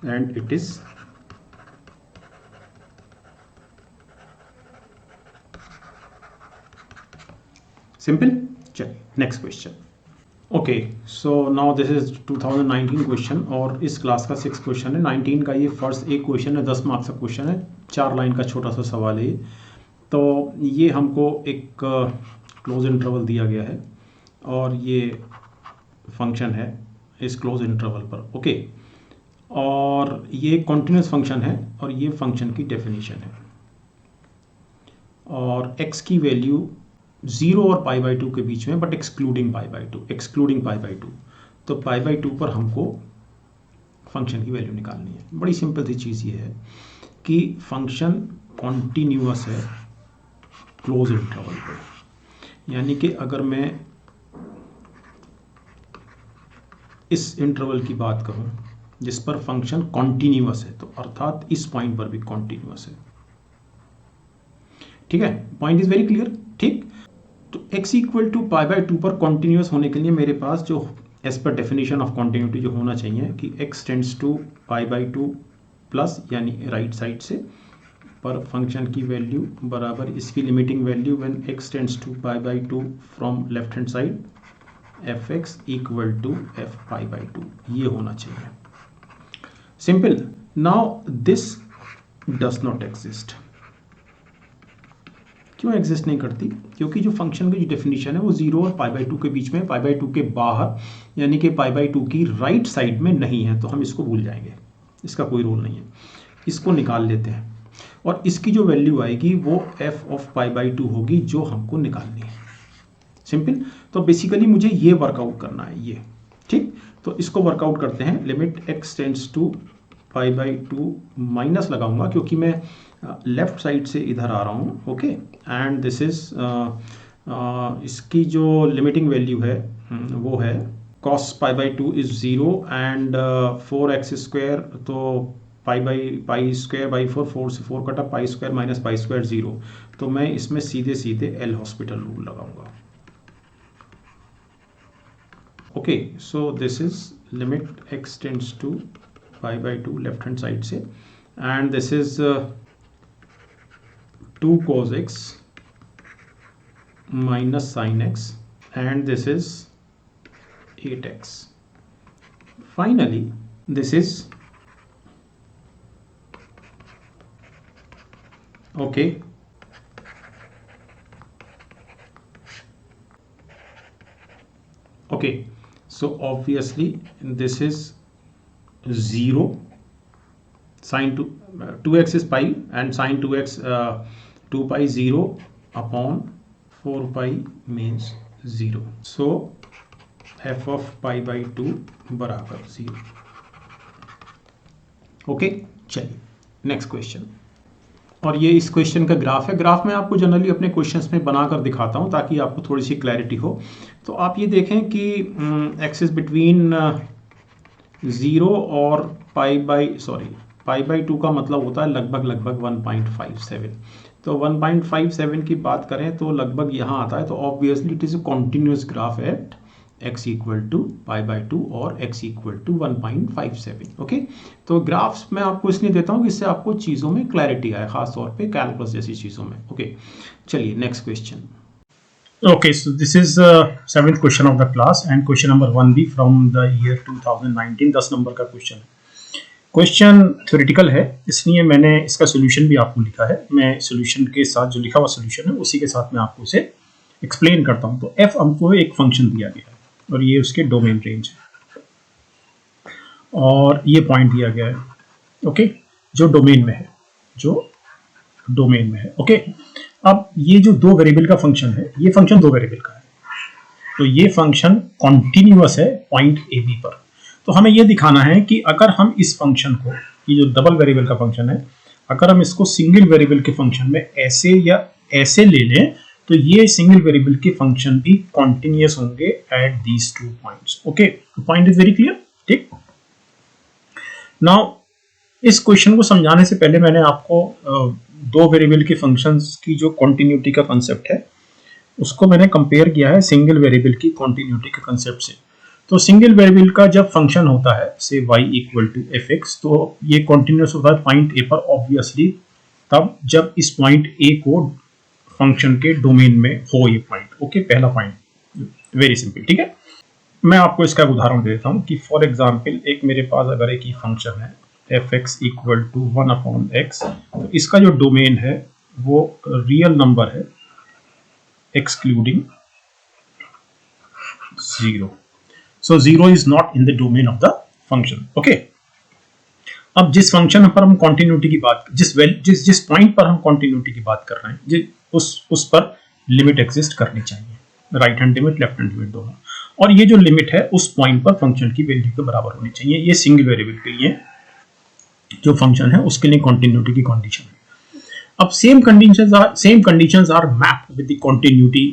एंड इट इज सिंपल। चलिए next question. Okay, so now this is 2019 question और इस क्लास का 6 क्वेश्चन है। 19 का ये फर्स्ट एक क्वेश्चन है, 10 मार्क्स का क्वेश्चन है, 4 लाइन का छोटा सा सवाल है। तो ये हमको एक क्लोज इंटरवल दिया गया है और ये फंक्शन है इस क्लोज इंटरवल पर। ओके, और ये कॉन्टिन्यूस फंक्शन है और ये फंक्शन की डेफिनेशन है, और x की वैल्यू 0 और π/2 के बीच में, बट एक्सक्लूडिंग π/2। तो π/2 पर हमको फंक्शन की वैल्यू निकालनी है। बड़ी सिंपल सी चीज़ ये है कि फंक्शन कॉन्टिन्यूअस है क्लोज इंटरवल पर, यानी कि अगर मैं इस इंटरवल की बात करूं जिस पर फंक्शन कॉन्टिन्यूअस है, तो अर्थात इस पॉइंट पर भी कॉन्टिन्यूअस है। ठीक है, पॉइंट इज वेरी क्लियर। ठीक, तो x इक्वल टू π/2 पर कॉन्टिन्यूअस होने के लिए मेरे पास जो as per definition of continuity जो होना चाहिए कि x टेंड्स टू π/2 प्लस, यानी राइट साइड से, पर फंक्शन की वैल्यू बराबर इसकी limiting value when x tends to π/2 from left hand side fx equal to f π/2, ये होना चाहिए। Simple. Now this does not exist. क्यों एग्जिस्ट नहीं करती? क्योंकि जो फंक्शन की जो डेफिनेशन है वो 0 और π/2 के बीच में, π/2 के बाहर, यानी कि π/2 की राइट साइड में नहीं है, तो हम इसको भूल जाएंगे, इसका कोई रोल नहीं है। इसको निकाल लेते हैं और इसकी जो वैल्यू आएगी वो f ऑफ π/2 होगी जो हमको निकालनी है। सिंपल। तो बेसिकली मुझे ये वर्कआउट करना है ये। ठीक, तो इसको वर्कआउट करते हैं। Limit x tends to π/2 minus लगाऊंगा क्योंकि मैं लेफ्ट साइड से इधर आ रहा हूँ। ओके, एंड दिस इज इसकी जो लिमिटिंग वैल्यू है वो है cos π/2 इज 0 एंड 4x², तो π/4 4 से 4 कटा, π² माइनस π² 0। तो मैं इसमें सीधे सीधे एल हॉस्पिटल रूल लगाऊंगा। Okay, so this is limit x tends to π/2 left hand side से, and this is 2 cos x minus sin x, and this is 8x. Finally, this is okay. Okay, so obviously this is 0. Sin 2x is pi, and sin 2x 2 pi 0 upon 4 pi means 0. So f of π/2 बराबर 0। Okay, चलिए next question. और ये इस question का graph है। Graph में आपको generally अपने क्वेश्चंस में बनाकर दिखाता हूँ ताकि आपको थोड़ी सी क्लैरिटी हो। तो आप ये देखें कि एक्सिस बिटवीन 0 और पाई बाई 2 का मतलब होता है लगभग 1.57। तो 1.57 की बात करें तो लगभग यहाँ आता है। तो obviously it is a continuous graph at x equal to pi by 2 और x इक्वल टू 1.57। ओके, तो ग्राफ्स मैं आपको इसलिए देता हूँ कि इससे आपको चीज़ों में क्लैरिटी आए, खास तौर पे कैलकुलस जैसी चीज़ों में। ओके, चलिए next question. Okay, so this is seventh question of the class and question number 1B from the year 2019, 10 number का क्वेश्चन है। क्वेश्चन थ्योरेटिकल है, इसलिए मैंने इसका सोल्यूशन भी आपको लिखा है। मैं सोल्यूशन के साथ जो लिखा हुआ सोल्यूशन है उसी के साथ मैं आपको इसे एक्सप्लेन करता हूँ। तो f हमको एक फंक्शन दिया गया है और ये उसके डोमेन रेंज है और ये पॉइंट दिया गया है। ओके, जो डोमेन में है। ओके, अब ये जो दो वेरिएबल का फंक्शन है, ये फंक्शन दो वेरिएबल का है, तो ये फंक्शन कॉन्टिन्यूअस है पॉइंट ए बी पर। तो हमें ये दिखाना है कि अगर हम इस फंक्शन को, ये जो डबल वेरिएबल का फंक्शन है, अगर हम इसको सिंगल वेरिएबल के फंक्शन में ऐसे या ऐसे ले लें तो ये सिंगल वेरिएबल के फंक्शन भी कॉन्टिन्यूअस होंगे at these 2 points. Okay, point is very clear. ठीक, नाउ इस क्वेश्चन को समझाने से पहले मैंने आपको दो वेरिएबल के फंक्शंस की जो कॉन्टिन्यूटी का कंसेप्ट है उसको मैंने कंपेयर किया है सिंगल वेरिएबल की कॉन्टिन्यूटी के कंसेप्ट से। तो सिंगल वेरिएबल का जब फंक्शन होता है से y equal to f x, तो ये कॉन्टिन्यूअस होता है पॉइंट ए पर ऑब्वियसली तब जब इस पॉइंट ए को फंक्शन के डोमेन में हो ये पॉइंट। ओके, पहला पॉइंट, वेरी सिंपल। ठीक है, मैं आपको इसका उदाहरण दे देता हूँ कि फॉर एग्जांपल एक मेरे पास अगर एक ही फंक्शन है f x equal to 1/x, तो इसका जो डोमेन है वो रियल नंबर है excluding 0। So 0 is not in the domain of the function. Okay, अब जिस फंक्शन पर हम कॉन्टिन्यूटी की बात, जिस पॉइंट पर हम कॉन्टिन्यूटी की बात कर रहे हैं, उस पर लिमिट एग्जिस्ट करनी चाहिए, right hand limit, left hand limit दोनों। और ये जो लिमिट है उस पॉइंट पर फंक्शन की वैल्यू के बराबर होनी चाहिए। ये सिंगल वेरिएबल के लिए जो फंक्शन है उसके लिए कॉन्टिन्यूटी की कंडीशन है। अब same conditions are mapped with the continuity,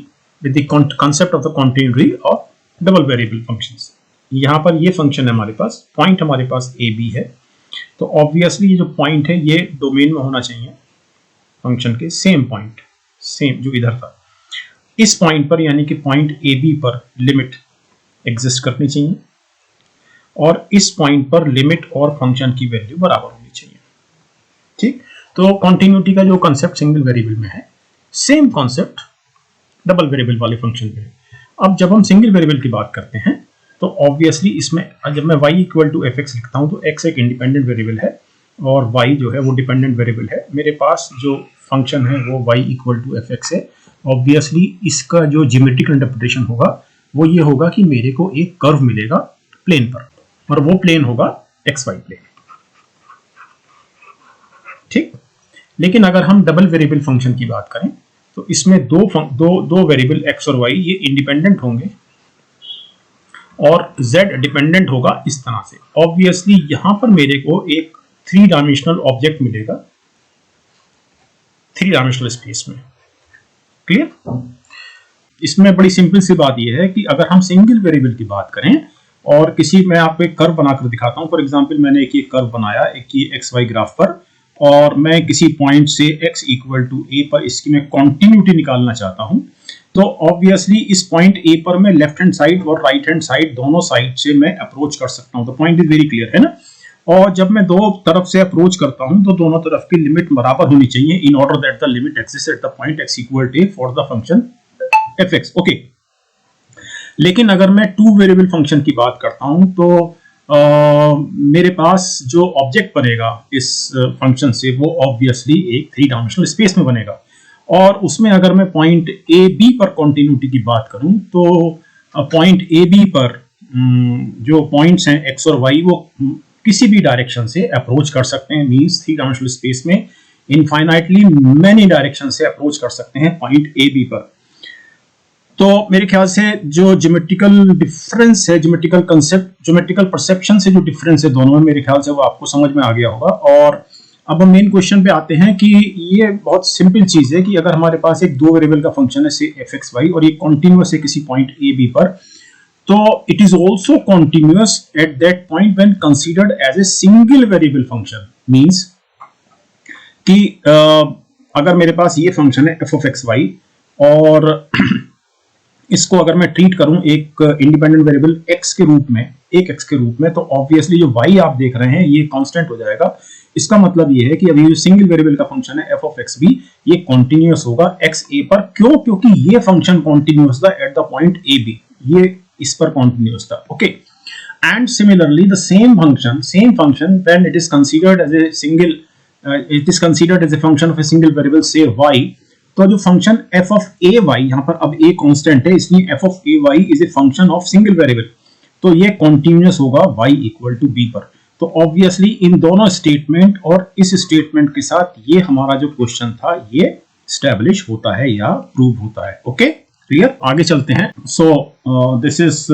with the concept of the continuity of double variable functions. यहाँ पर ये फंक्शन है हमारे पास, पॉइंट हमारे पास ए बी है, तो ऑब्वियसली ये जो पॉइंट है ये डोमेन में होना चाहिए फंक्शन के सेम पॉइंट, सेम जो इधर था, इस पॉइंट पर यानी कि पॉइंट ए बी पर लिमिट एग्जिस्ट करनी चाहिए और इस पॉइंट पर लिमिट और फंक्शन की वैल्यू बराबर होनी चाहिए। ठीक, तो कॉन्टिन्यूटी का जो कंसेप्ट सिंगल वेरिएबल में है, सेम कॉन्सेप्ट डबल वेरिएबल वाले फंक्शन में है। अब जब हम सिंगल वेरिएबल की बात करते हैं तो ऑब्वियसली इसमें जब मैं y equal to f x लिखता हूं तो x एक इंडिपेंडेंट वेरिएबल है और y जो है वो डिपेंडेंट वेरिएबल है। मेरे पास जो फंक्शन है वो y equal to f x है। ऑब्वियसली इसका जो ज्योमेट्रिकल इंटरप्रिटेशन होगा वो ये होगा कि मेरे को एक कर्व मिलेगा प्लेन पर और वो प्लेन होगा xy प्लेन। ठीक, लेकिन अगर हम डबल वेरिएबल फंक्शन की बात करें तो इसमें दो वेरिएबल x और y ये इंडिपेंडेंट होंगे और z डिपेंडेंट होगा इस तरह से। ऑब्वियसली यहां पर मेरे को एक 3 डायमेंशनल ऑब्जेक्ट मिलेगा 3 डायमेंशनल स्पेस में। क्लियर? इसमें बड़ी सिंपल सी बात यह है कि अगर हम सिंगल वेरिएबल की बात करें और किसी, मैं आपको एक कर्व बनाकर दिखाता हूं। फॉर एग्जांपल मैंने एक ये कर्व बनाया एक ये एक्स वाई ग्राफ पर और मैं किसी पॉइंट से x इक्वल टू ए पर इसकी मैं कॉन्टिन्यूटी निकालना चाहता हूं, तो ऑब्वियसली इस पॉइंट ए पर मैं लेफ्ट हैंड साइड और राइट हैंड साइड दोनों साइड से मैं अप्रोच कर सकता हूं। तो पॉइंट इज वेरी क्लियर है ना। और जब मैं दो तरफ से अप्रोच करता हूं तो दोनों तरफ की लिमिट बराबर होनी चाहिए in order that the limit exist at the point x equal to a for the function fx। Okay, लेकिन अगर मैं 2 वेरिएबल फंक्शन की बात करता हूं तो मेरे पास जो ऑब्जेक्ट बनेगा इस फंक्शन से वो ऑब्वियसली एक 3 डायमेंशनल स्पेस में बनेगा और उसमें अगर मैं पॉइंट ए बी पर कॉन्टिन्यूटी की बात करूं तो पॉइंट ए बी पर जो पॉइंट्स हैं एक्स और वाई वो किसी भी डायरेक्शन से अप्रोच कर सकते हैं। मींस 3 डायमेंशनल स्पेस में इनफाइनाइटली मैनी डायरेक्शन से अप्रोच कर सकते हैं पॉइंट ए बी पर। तो मेरे ख्याल से जो ज्योमेट्रिकल डिफरेंस है, ज्योमेट्रिकल कंसेप्ट, ज्योमेट्रिकल परसेप्शन से जो डिफरेंस है दोनों में, मेरे ख्याल से वो आपको समझ में आ गया होगा। और अब हम मेन क्वेश्चन पे आते हैं कि ये बहुत सिंपल चीज है कि अगर हमारे पास एक दो वेरिएबल का फंक्शन है, से एफ एक्स वाई, और ये कॉन्टिन्यूअस है किसी पॉइंट ए बी पर, तो it is also continuous at that point when considered as a single variable function. Means कि अगर मेरे पास ये फंक्शन है एफ ऑफ एक्स वाई, और इसको अगर मैं ट्रीट करूं एक इंडिपेंडेंट वेरिएबल x के रूप में, एक x के रूप में, तो ऑब्वियसली जो y आप देख रहे हैं ये कांस्टेंट हो जाएगा। इसका मतलब ये है कि अभी जो सिंगल वेरिएबल का फंक्शन है f ऑफ x भी, ये कॉन्टिन्यूअस होगा x a पर। क्यों? क्योंकि ये फंक्शन कॉन्टिन्यूअस था at the point a b, ये इस पर कॉन्टिन्यूअस था। Okay, and similarly the same function when it is considered as a single, it is considered as a function of a single variable से y, तो जो function f of a y, यहां पर अब a कांस्टेंट है, इसलिए f of a y is a function of single variable, तो ये कॉन्टिन्यूअस होगा y इक्वल टू b पर। तो ऑब्वियसली इन दोनों स्टेटमेंट और इस स्टेटमेंट के साथ ये हमारा जो क्वेश्चन था ये स्टैब्लिश होता है या प्रूव होता है। Okay, clear? आगे चलते हैं। So this is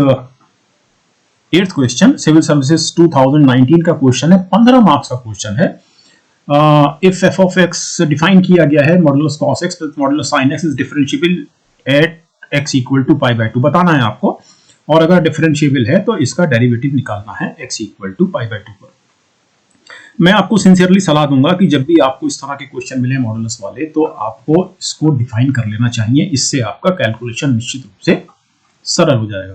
8th question, civil services 2019 का क्वेश्चन है, 15 मार्क्स का क्वेश्चन है। if f of x define किया गया है modulus cos x plus modulus sin x is differentiable at x equal to pi by 2, बताना है आपको। और अगर डिफरेंशिएबल है तो इसका डेरिवेटिव निकालना है x equal to pi by 2 पर। मैं आपको सिंसियरली सलाह दूंगा कि जब भी आपको इस तरह के क्वेश्चन मिले मॉडुलस वाले, तो आपको इसको डिफाइन कर लेना चाहिए, इससे आपका कैलकुलेशन निश्चित रूप से सरल हो जाएगा।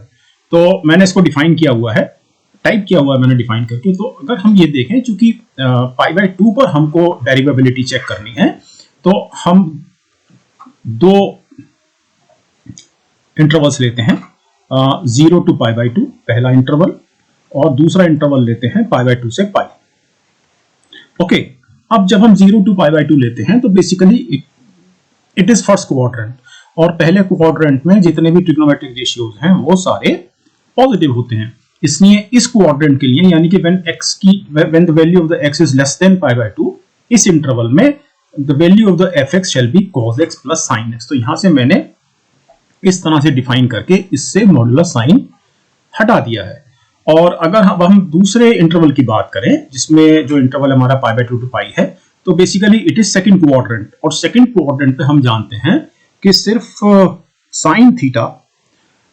तो मैंने इसको डिफाइन किया हुआ है, टाइप किया हुआ है मैंने डिफाइन करके। तो अगर हम ये देखें, चूंकि पाई बाय 2 पर हमको डेरिवेबिलिटी चेक करनी है, तो हम दो इंटरवल्स लेते हैं, 0 टू पाई बाय 2 पहला इंटरवल, और दूसरा इंटरवल लेते हैं पाई बाय 2 से पाई। ओके, अब जब हम 0 टू पाई बाय 2 लेते हैं तो basically it is first quadrant, और पहले क्वाड्रेंट में जितने भी ट्रिग्नोमेट्रिक रेशियोज हैं वो सारे पॉजिटिव होते हैं। इसलिए इस क्वाड्रेंट के लिए, यानी कि when the value of the x is less than pi by 2, इस इंटरवल में the value of the fx shall be cos x plus sin x। तो यहां से मैंने इस तरह से डिफाइन करके इससे मॉडुलस साइन हटा दिया है। और अगर हम दूसरे इंटरवल की बात करें, जिसमें जो इंटरवल हमारा पाई बाय 2 टू पाई है, तो basically it is second quadrant, और सेकंड क्वाड्रेंट पे हम जानते हैं कि सिर्फ साइन थीटा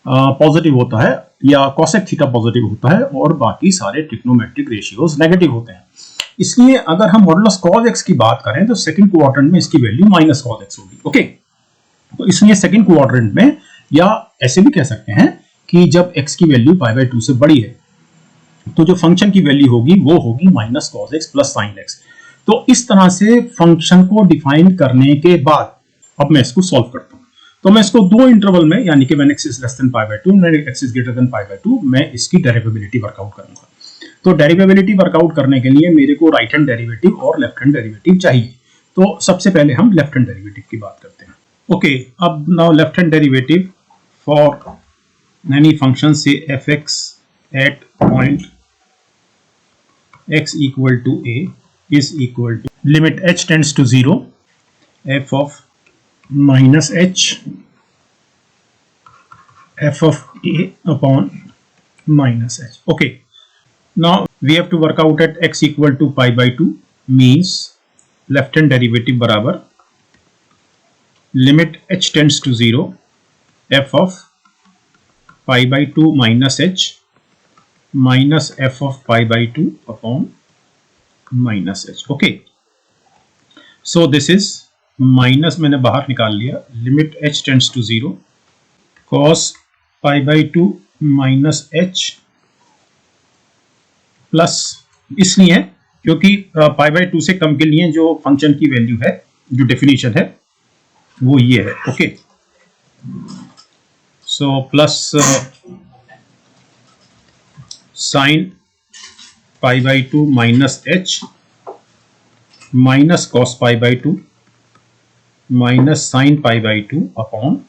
पॉजिटिव होता है या कोसेक थीटा पॉजिटिव होता है, और बाकी सारे ट्रिग्नोमेट्रिक रेशियोज नेगेटिव होते हैं। इसलिए अगर हम मॉडुलस cos x की बात करें तो सेकंड क्वाड्रेंट में इसकी वैल्यू माइनस cos x होगी। ओके, तो इसलिए सेकंड क्वाड्रेंट में, या ऐसे भी कह सकते हैं कि जब x की वैल्यू पाई बाय 2 से बड़ी है, तो जो फंक्शन की वैल्यू होगी वो होगी minus cos x plus sin x। तो इस तरह से फंक्शन को डिफाइन करने के बाद अब मैं इसको सॉल्व करता हूं। तो मैं इसको दो इंटरवल में, यानी कि when x is less than pi by 2 and x is greater than pi by 2, मैं इसकी डेरिवेबिलिटी वर्कआउट करूंगा। तो डेरिवेबिलिटी वर्कआउट करने के लिए मेरे को राइट हैंड डेरिवेटिव और लेफ्ट हैंड डेरिवेटिव चाहिए। तो सबसे पहले हम लेफ्ट हैंड डेरिवेटिव की बात करते हैं। ओके, अब now left hand derivative for any function से fx at point x equal to a is equal to limit h tends to 0 f of minus h f of a upon minus h. Okay, now we have to work out at x equal to pi by 2, means left hand derivative बराबर limit h tends to 0 f of pi by 2 minus h minus f of pi by 2 upon minus h. Okay, so this is minus, मैंने बाहर निकाल लिया, limit h tends to 0 cos pi by 2 minus h plus, इसलिए क्योंकि pi by 2 से कम के लिए जो फंक्शन की वैल्यू है, जो डेफिनेशन है वो ये है। Okay, so plus sine pi by 2 minus H minus cos pi by 2 minus sine pi by 2 upon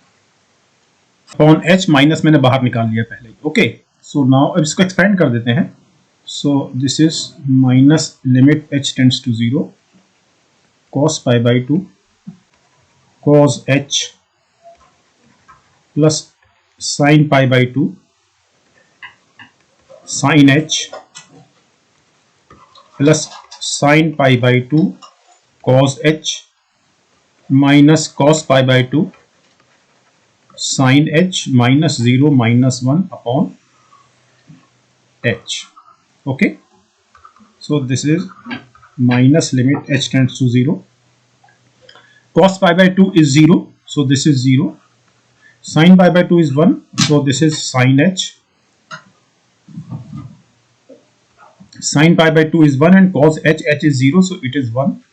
H, minus मैंने बाहर निकाल लिया पहले। ओके, सो नाउ अब इसको एक्सपेंड कर देते हैं। So this is minus limit h tends to 0 cos pi by 2 cos h plus sin pi by 2 sin h plus sin pi by 2 cos h minus cos pi by 2 sin h minus 0 minus 1 upon h. Okay, so this is minus limit h tends to 0. Cos pi by 2 is 0, so this is 0. Sin pi by 2 is 1, so this is sin h. Sin pi by 2 is 1 and cos h is 0, so it is 1.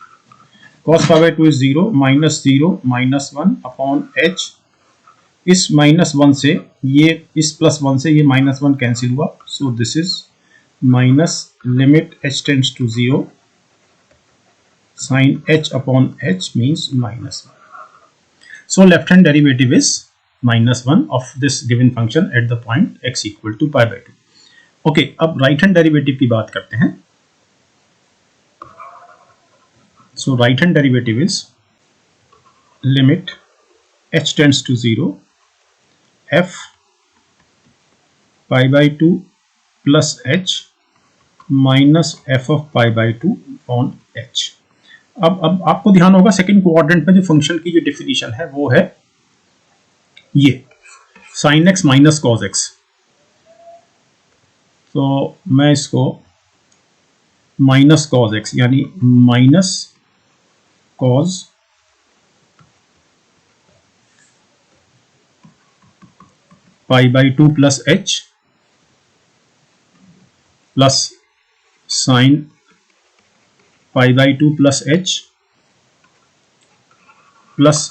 Cos pi by 2 is 0 minus 1 upon h. इस minus 1 से ये, इस plus 1 से ये minus 1 cancel हुआ, so this is minus limit h tends to 0 sin h upon h means minus 1. So left hand derivative is minus 1 of this given function at the point x equal to pi by 2. Okay, अब right hand derivative की बात करते हैं. So right hand derivative is limit h tends to 0 f pi by 2 plus h minus f of pi by 2 on h. अब आपको ध्यान होगा second coordinate में जो फंक्शन की जो डेफिनेशन है वो है ये sin x minus cos x. तो मैं इसको माइनस cos x यानी minus cos pi by 2 plus h plus sin pi by 2 plus h plus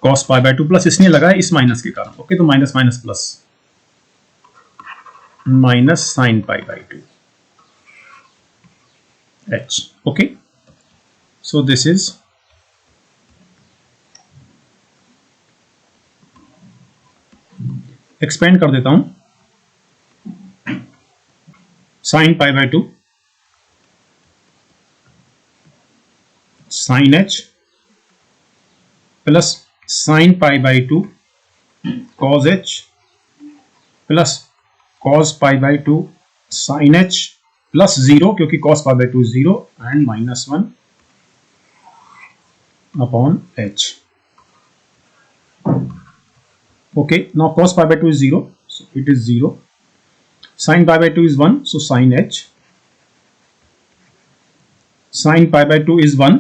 cos pi by 2 plus इसने लगाया इस माइनस के कारण. ओके, तो minus minus plus minus sin pi by 2 h. Okay, so this is expand कर देता हूं. sin pi by 2 sin h plus sin pi by 2 cos h plus cos pi by 2 sin h plus 0 क्योंकि cos pi by 2 is 0 and minus 1 upon h. Okay, now cos pi by 2 is 0, so it is 0. Sin pi by 2 is 1, so sin h. Sin pi by 2 is 1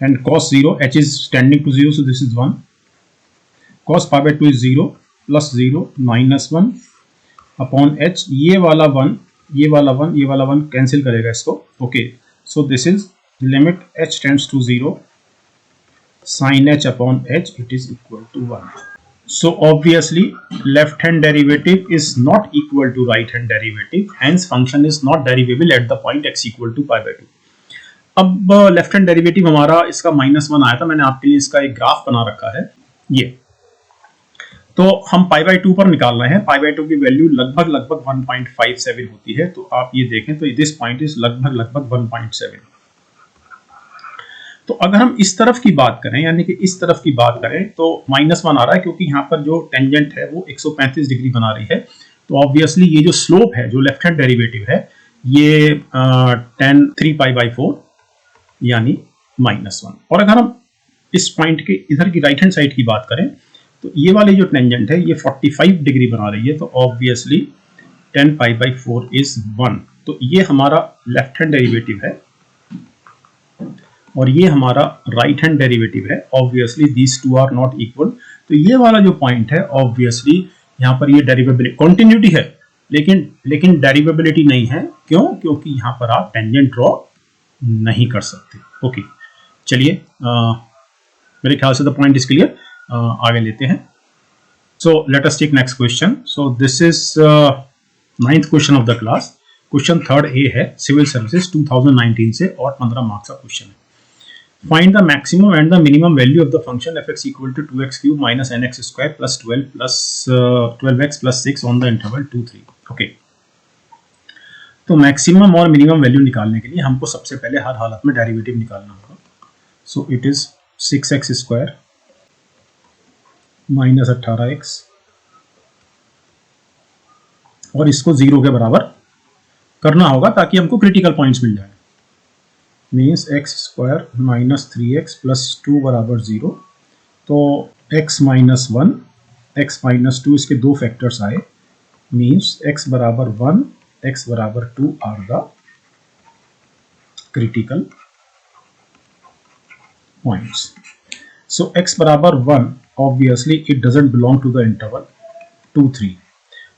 and cos 0, h is tending to 0, so this is 1. Cos pi by 2 is 0 plus 0 minus 1 upon h. ये वाला 1, ये वाला 1, ये वाला 1 cancel करेगा इसको. Okay, so this is limit h tends to 0 sin h upon h, it is equal to 1. So obviously left hand derivative is not equal to right hand derivative, hence function is not derivable at the point x equal to pi by 2. अब left hand derivative हमारा इसका -1 आया था. मैंने आपके लिए इसका एक ग्राफ बना रखा है ये. तो हम पाई बाई 2 पर निकाल रहे हैं. पाई बाई 2 की वैल्यू लगभग 1.57 होती है. तो आप ये देखें तो दिस पॉइंट इज लगभग 1.7. तो अगर हम इस तरफ की बात करें यानी कि इस तरफ की बात करें तो -1 आ रहा है क्योंकि यहाँ पर जो टेंजेंट है वो 135 डिग्री बना रही है. तो ऑब्वियसली ये जो स्लोप है जो लेफ्ट हैंड डेरिवेटिव है ये tan 3 पाई बाई 4 यानी -1. और अगर हम इस पॉइंट के इधर की राइट हैंड साइड की बात करें तो ये वाली जो टेंजेंट है ये 45 डिग्री बना रही है. तो obviously tan pi by 4 is 1. तो ये हमारा लेफ्ट हैंड डेरिवेटिव है और ये हमारा राइट हैंड डेरिवेटिव है. Obviously these two are not equal. तो ये वाला जो पॉइंट है ऑब्वियसली यहाँ पर ये डेरिवेबिलिटी कॉन्टिन्यूटी है लेकिन डेरिवेबिलिटी नहीं है. क्यों? क्योंकि यहाँ पर आप टेंजेंट ड्रॉ नहीं कर सकते. ओके, चलिए मेरे ख्याल से द पॉइंट इज क्लियर. आगे लेते हैं. So let us take next question. So this is 9th question of the class. Question 3rd A है सिविल सर्विसेज 2019 से और 15 मार्क्स का क्वेश्चन है. Find the maximum and the minimum value of the function fx equal to 2x cube minus nx square plus 12 plus 12x plus 6 on the interval 2, 3. Okay. तो maximum और minimum value निकालने के लिए हमको सबसे पहले हर हालत में डेरिवेटिव निकालना होगा. सो it is 6x square minus 18x, और इसको 0 के बराबर करना होगा ताकि हमको क्रिटिकल पॉइंट्स मिल जाए। Means x square minus 3x plus 2 बराबर 0। तो x माइनस 1, x माइनस 2, इसके दो फैक्टर्स आए। मीन्स x बराबर 1, x बराबर 2 are the critical points. So x बराबर 1, obviously it doesn't belong to the interval 2, 3।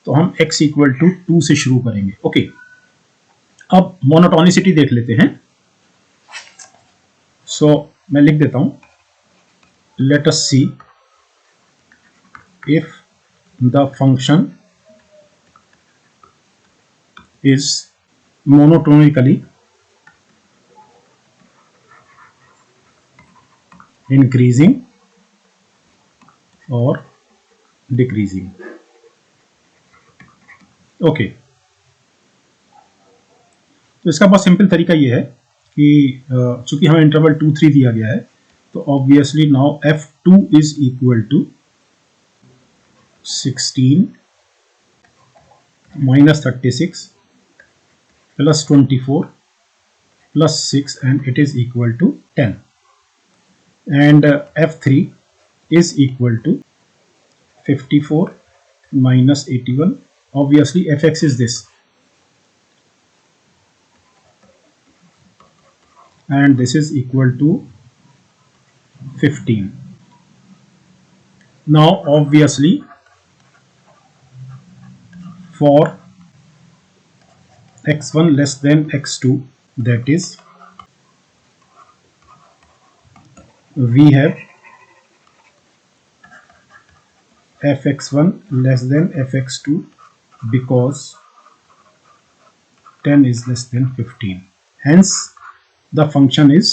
तो हम x इक्वल टू 2 से शुरू करेंगे। ओके, अब मोनोटोनिसिटी देख लेते हैं। सो मैं लिख देता हूं, late us see if the function is monotonically increasing और डिक्रीजिंग। ओके, तो इसका बहुत सिंपल तरीका ये है कि चूंकि हमें इंटरवल 2, 3 दिया गया है, तो obviously now f2 is equal to 16 minus 36 plus 24 plus 6, and it is equal to 10, and f3 is equal to 54 minus 81. Obviously fx is this, and this is equal to 15. Now obviously for x1 less than x2, that is we have fx1 less than fx2 because 10 is less than 15. Hence the function is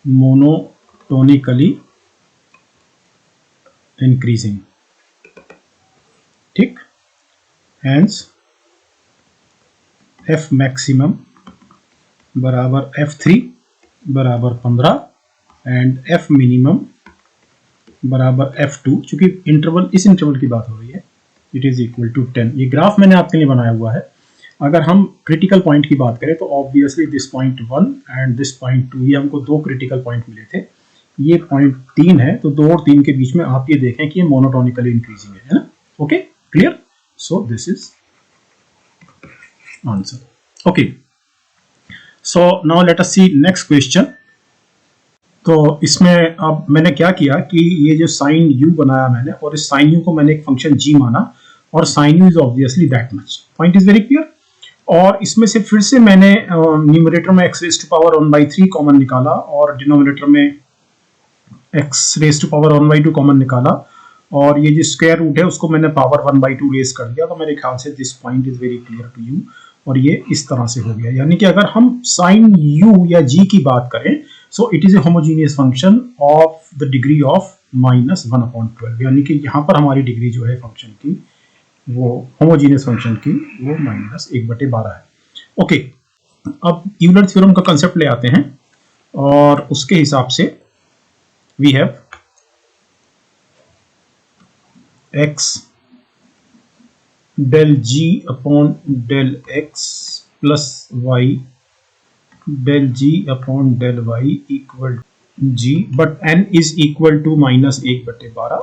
monotonically increasing. ठीक, hence f maximum बराबर f3 बराबर 15 and f minimum बराबर f2, चूंकि interval इस interval की बात हो रही है, इट इज इक्वल टू 10। ये ग्राफ मैंने आपके लिए बनाया हुआ है। अगर हम क्रिटिकल पॉइंट की बात करें तो obviously this point 1 and this point 2, ये हमको दो क्रिटिकल पॉइंट मिले थे। ये पॉइंट 3 है, तो 2 और 3 के बीच में आप ये देखें कि ये मोनोटोनिकली इंक्रीजिंग है ना। Okay, clear? So this is answer. Okay, so now let us see next question. तो इसमें अब मैंने क्या किया कि ये जो साइन u बनाया मैंने, और इस साइन u को मैंने एक फंक्शन g माना, और sine u is obviously that much. Point is very clear. और इसमें से फिर से मैंने न्यूमरेटर में x raise to power 1/3 common निकाला, और डिनोमिनेटर में x raise to power 1/2 common निकाला, और ये जो स्क्वायर रूट है उसको मैंने पावर 1/2 रेज कर दिया। तो मेरे ख्याल से this point is very clear to you, और ये इस तरह से हो गया। यानी कि अगर हम साइन u या g की बात करें, सो it is a homogeneous function of the degree of -1/12। यानी कि यहाँ पर हमारी डिग्री जो है फंक्शन की, वो होमोजीनियस फंक्शन की, वो -1/12 है। ओके, अब यूलर थ्योरम का कंसेप्ट ले आते हैं, और उसके हिसाब से we have x del g upon del x plus y del g upon del y equal g, but n is equal to -1/12।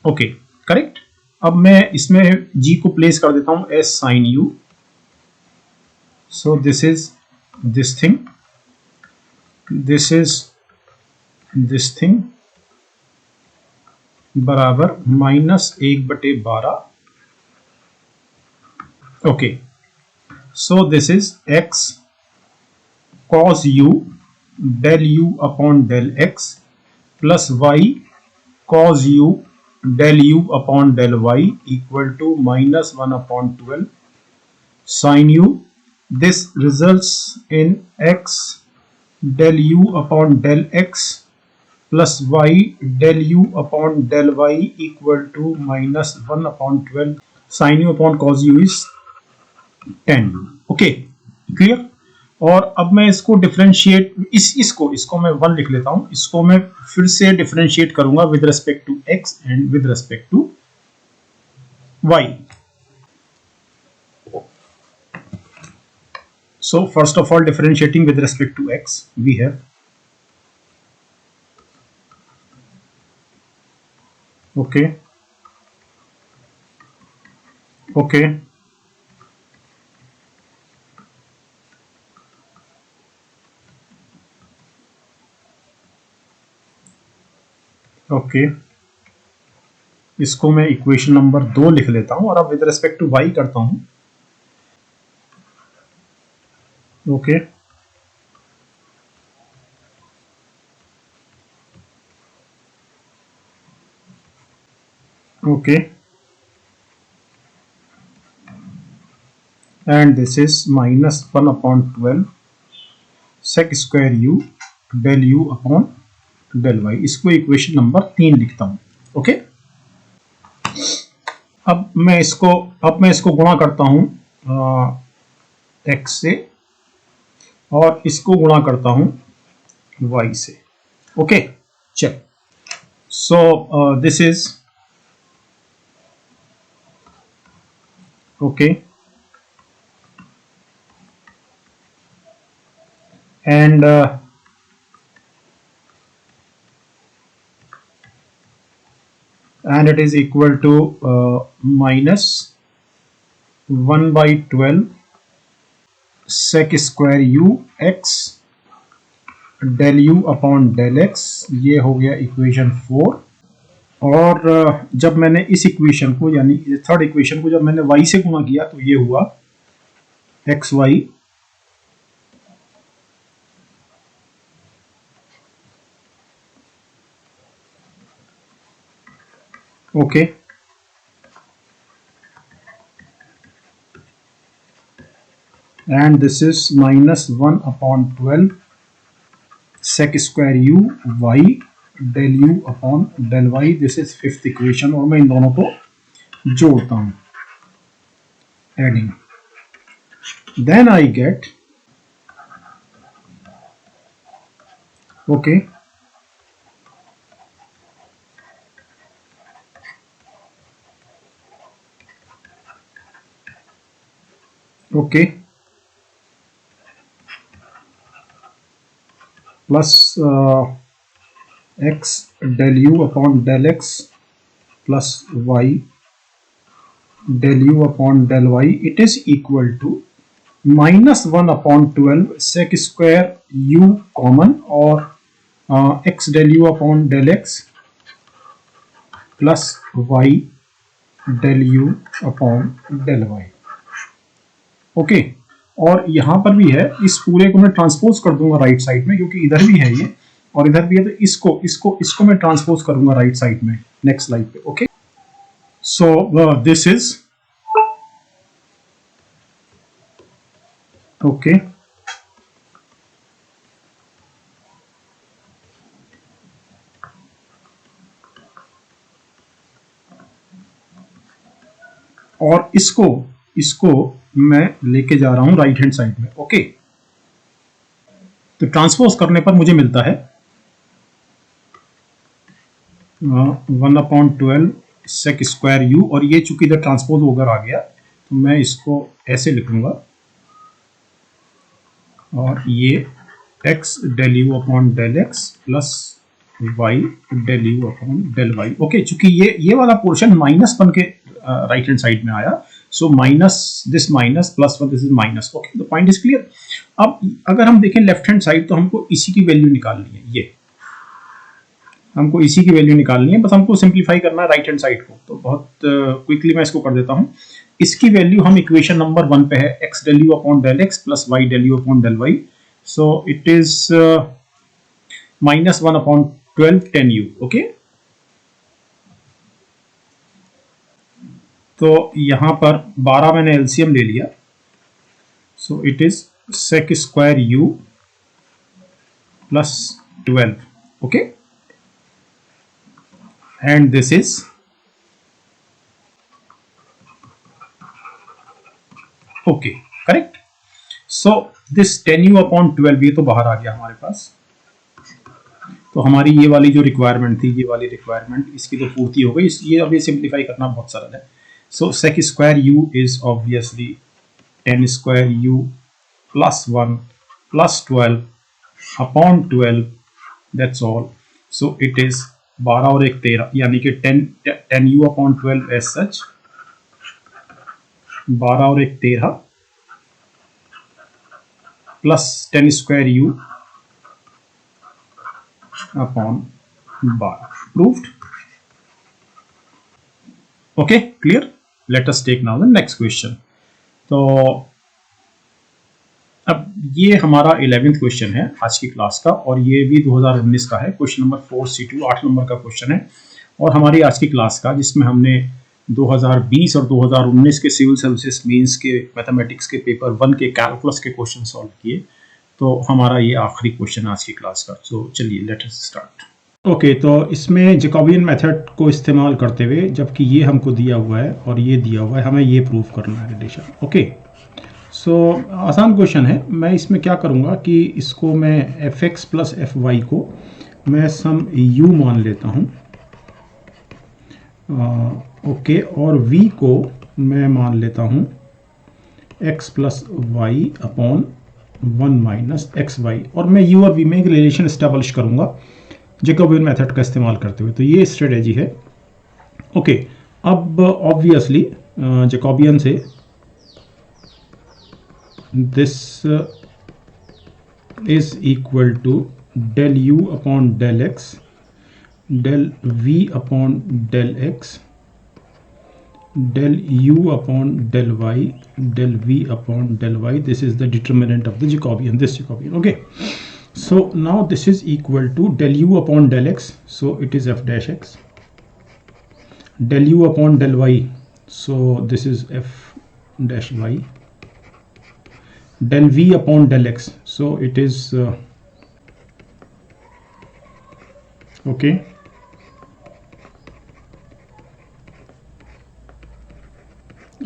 Okay, correct. अब मैं इसमें g को प्लेस कर देता हूं as sin u। So this is this thing, this is this thing बराबर -1/12। Okay, so this is x cos u del u upon del x plus y cos u del u upon del y equal to -1/12 sin u. This results in x del u upon del x plus y del u upon del y equal to -1/12 sin u upon cos u is tan u. Okay, clear. और अब मैं इसको differentiate इसको मैं 1 लिख लेता हूं, इसको मैं फिर से डिफरेंशिएट करूंगा with respect to x and with respect to y। So first of all, differentiating with respect to x, we have okay, okay, okay, इसको मैं इक्वेशन नंबर 2 लिख लेता हूं और अब विद रेस्पेक्ट टू y करता हूं। Okay, okay, and this is -1/12 sec square u del u upon del y। इसको इक्वेशन नंबर 3 लिखता हूं। ओके, अब मैं इसको गुणा करता हूं x से और इसको गुणा करता हूं y से। ओके, चल, सो this is okay, and it is equal to -1/12 sec square u x del u upon del x। ये हो गया इक्वेशन 4। और जब मैंने इस इक्वेशन को यानी थर्ड इक्वेशन को जब मैंने y से गुणा किया तो ये हुआ xy okay, and this is -1/12 sec square u y del u upon del y। This is fifth equation और मैं इन दोनों को जोड़ता हूं, adding, then I get okay, okay, plus x del u upon del x plus y del u upon del y, it is equal to -1/12 sec square u common और x del u upon del x plus y del u upon del y। Okay, और यहां पर भी है, इस पूरे को मैं ट्रांसपोज कर दूंगा राइट साइड में क्योंकि इधर भी है ये और इधर भी है, तो इसको मैं ट्रांसपोज करूंगा राइट साइड में नेक्स्ट स्लाइड पे। Okay, so this is okay, और इसको मैं लेके जा रहा हूं राइट हैंड साइड में। ओके, तो ट्रांसपोज करने पर मुझे मिलता है 1/12 sec स्क्वायर u, और ये चूंकि इधर ट्रांसपोज होकर आ गया तो मैं इसको ऐसे लिखूंगा और ये x del u upon del x plus y del u upon del y। Okay, चूंकि ये वाला पोर्शन माइनस बन के राइट हैंड साइड में आया, so minus this minus plus one, this is minus. Okay, the point is clear. अब अगर हम देखें लेफ्ट हैंड साइड तो हमको इसी की वैल्यू निकालनी है, ये हमको इसी की वैल्यू निकालनी है, बस हमको सिंप्लीफाई करना है राइट हैंड साइड को। तो बहुत क्विकली मैं इसको कर देता हूं। इसकी वैल्यू हम इक्वेशन नंबर 1 पे है, x del u upon del x plus y del u upon del y। So it is -1/12 10 u। Okay, तो यहां पर 12 मैंने एलसीएम ले लिया, सो it is sec square u plus 12। Okay, and this is okay, correct. So this 10u upon 12 ये तो बाहर आ गया हमारे पास। तो हमारी ये वाली जो रिक्वायरमेंट थी, ये वाली रिक्वायरमेंट इसकी तो पूर्ति हो गई। ये अब ये सिंप्लीफाई करना बहुत सरल है। So sec square u is obviously 10 square u plus 1 plus 12 upon 12, that's all. So it is 12 और 1 13, यानी कि 10u अपॉन 12 एज सच, 12 और 1 13 plus 10 square u upon 12, proved. Okay, clear. Let us take now the next question. तो अब ये हमारा 11th question है आज की क्लास का, और ये भी 2019 का है। क्वेश्चन नंबर 4C2 8 नंबर का क्वेश्चन है, और हमारी आज की क्लास का जिसमें हमने 2020 और 2019 के सिविल सर्विसेज मेंस के मैथमेटिक्स के पेपर 1 के कैलकुलस के क्वेश्चन सॉल्व किए। तो हमारा ये आखिरी क्वेश्चन आज की क्लास का। तो चलिए लेट अस स्टार्ट। ओके, तो इसमें जैकोबियन मेथड को इस्तेमाल करते हुए, जबकि ये हमको दिया हुआ है और ये दिया हुआ है, हमें ये प्रूव करना है रिलेशन। ओके, सो आसान क्वेश्चन है। मैं इसमें क्या करूँगा कि इसको मैं fx प्लस fy को मैं सम u मान लेता हूँ, ओके, और v को मैं मान लेता हूँ x plus y upon 1 minus x y, और मैं u और v में एक रिलेशन इस्टेब्लिश करूँगा जैकोबियन मेथड का इस्तेमाल करते हुए। तो ये स्ट्रेटेजी है। ओके, अब ऑब्वियसली जैकोबियन से this is equal to del u upon del x, del v upon del x, del u upon del y, del v upon del y. This is the determinant of the Jacobian, this Jacobian. Okay, so now this is equal to del u upon del x, so it is f dash x, del u upon del y, so this is f dash y, del v upon del x, so it is okay,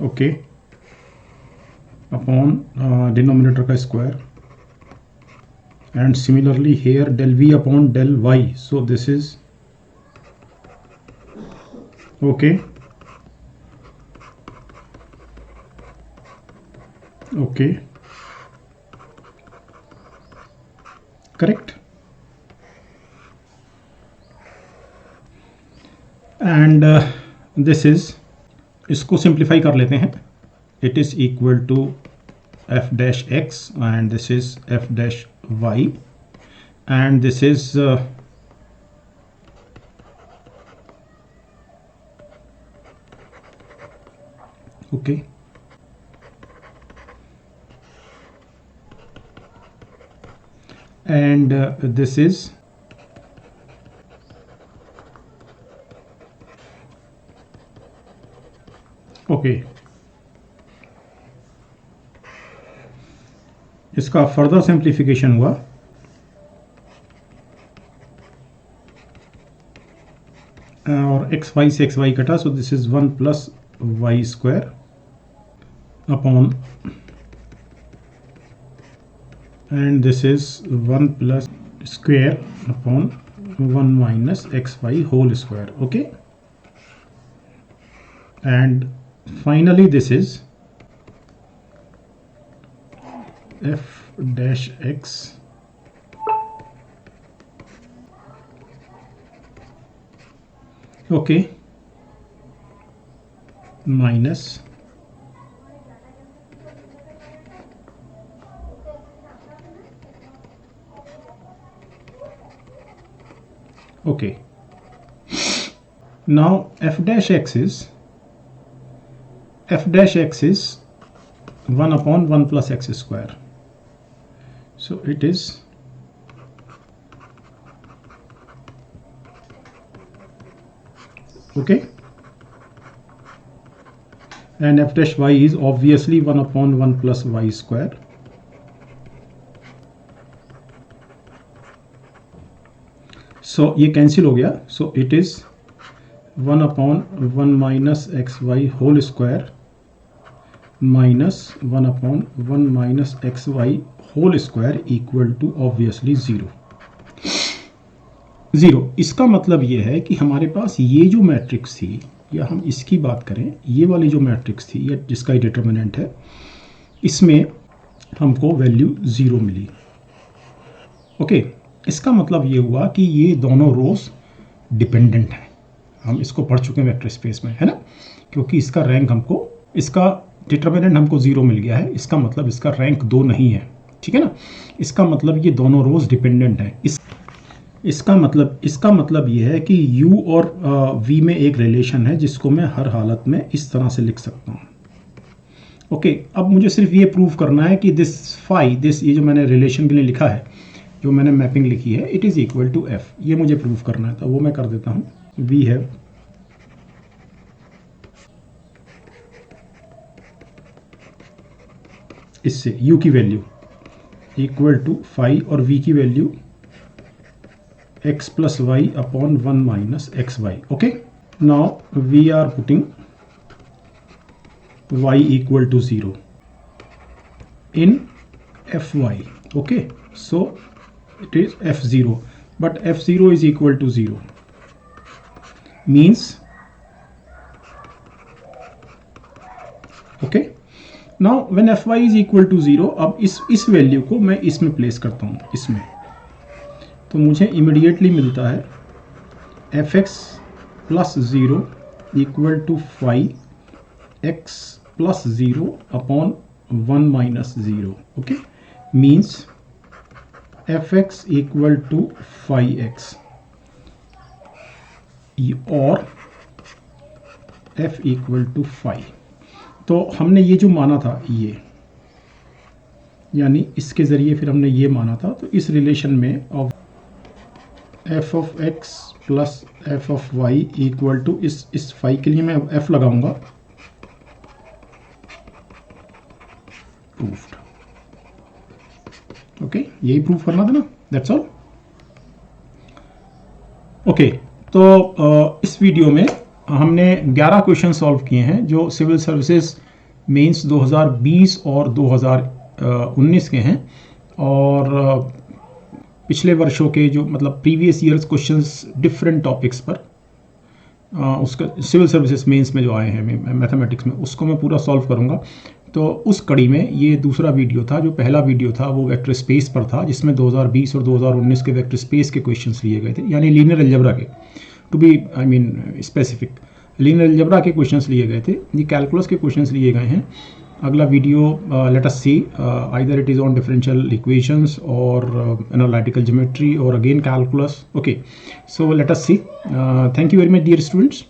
okay, upon denominator का square, and similarly here del v upon del y, so this is okay, okay, correct. And this is, इसको simplify कर लेते हैं। It is equal to f dash x and this is f dash y, and this is okay, and this is okay। इसका further simplification हुआ, और x y से x y कटा, so this is 1 plus y square upon, and this is 1 plus square upon 1 minus xy whole square. Okay, and finally this is f dash x okay minus okay, now f dash x is 1 upon 1 plus x square, so it is okay, and f dash y is obviously 1 upon 1 plus y square, so ये cancel हो गया, so it is 1 upon 1 minus x y whole square minus 1/1 minus x y whole square equal to obviously 0। इसका मतलब ये है कि हमारे पास ये जो मैट्रिक्स थी, या हम इसकी बात करें, ये वाली जो मैट्रिक्स थी या जिसका डिटर्मिनेंट है, इसमें हमको वैल्यू 0 मिली। ओके, इसका मतलब ये हुआ कि ये दोनों रोज डिपेंडेंट हैं। हम इसको पढ़ चुके हैं वेक्टर स्पेस में, है ना, क्योंकि इसका रैंक हमको, इसका डिटर्मिनेंट हमको 0 मिल गया है, इसका मतलब इसका रैंक 2 नहीं है, ठीक है ना। इसका मतलब ये दोनों रोज डिपेंडेंट हैं। इसका मतलब ये है कि u और v में एक रिलेशन है जिसको मैं हर हालत में इस तरह से लिख सकता हूँ। ओके, अब मुझे सिर्फ ये प्रूव करना है कि ये जो मैंने रिलेशन के लिए लिखा है, जो मैंने मैपिंग लिखी है, it is equal to f, ये मुझे प्रूव करना है। तो वो मैं कर देता हूँ। वी हैव इससे u की वैल्यू इक्वल टू फाई और v की value x plus y upon 1 minus xy. Okay, now we are putting y equal to 0 in fy. Okay, so it is f0, but f0 is equal to 0 means, okay, now when fy is equal to 0, अब इस value को मैं इसमें place करता हूँ, इसमें, तो मुझे इमीडिएटली मिलता है fx plus 0 equal to phi x plus 0 upon 1 minus 0। Okay, means fx equal to phi x और f इक्वल टू फाई। तो हमने ये जो माना था, ये यानी इसके ज़रिए फिर हमने ये माना था, तो इस रिलेशन में of f of x plus f of y equal to इस फाई के लिए मैं f लगाऊंगा, प्रूफ्ड। ओके, यही प्रूफ करना था ना, दैट्स ऑल। ओके, तो इस वीडियो में हमने 11 क्वेश्चन सॉल्व किए हैं जो सिविल सर्विसेज मेंस 2020 और 2019 के हैं, और पिछले वर्षों के जो मतलब previous years questions different topics पर उसका सिविल सर्विसेज मेंस में जो आए हैं मैथमेटिक्स में, उसको मैं पूरा सॉल्व करूंगा। तो उस कड़ी में ये दूसरा वीडियो था। जो पहला वीडियो था वो वेक्टर स्पेस पर था, जिसमें 2020 और 2019 के वेक्टर स्पेस के क्वेश्चंस लिए गए थे, यानी लीनियर अलजेब्रा के, to be specific linear algebra के क्वेश्चंस लिए गए थे। ये कैलकुलस के क्वेश्चंस लिए गए हैं। अगला video let us see either it is on differential equations और एनालिटिकल ज्योमेट्री और again calculus. Okay, so let us see. Thank you very much dear students.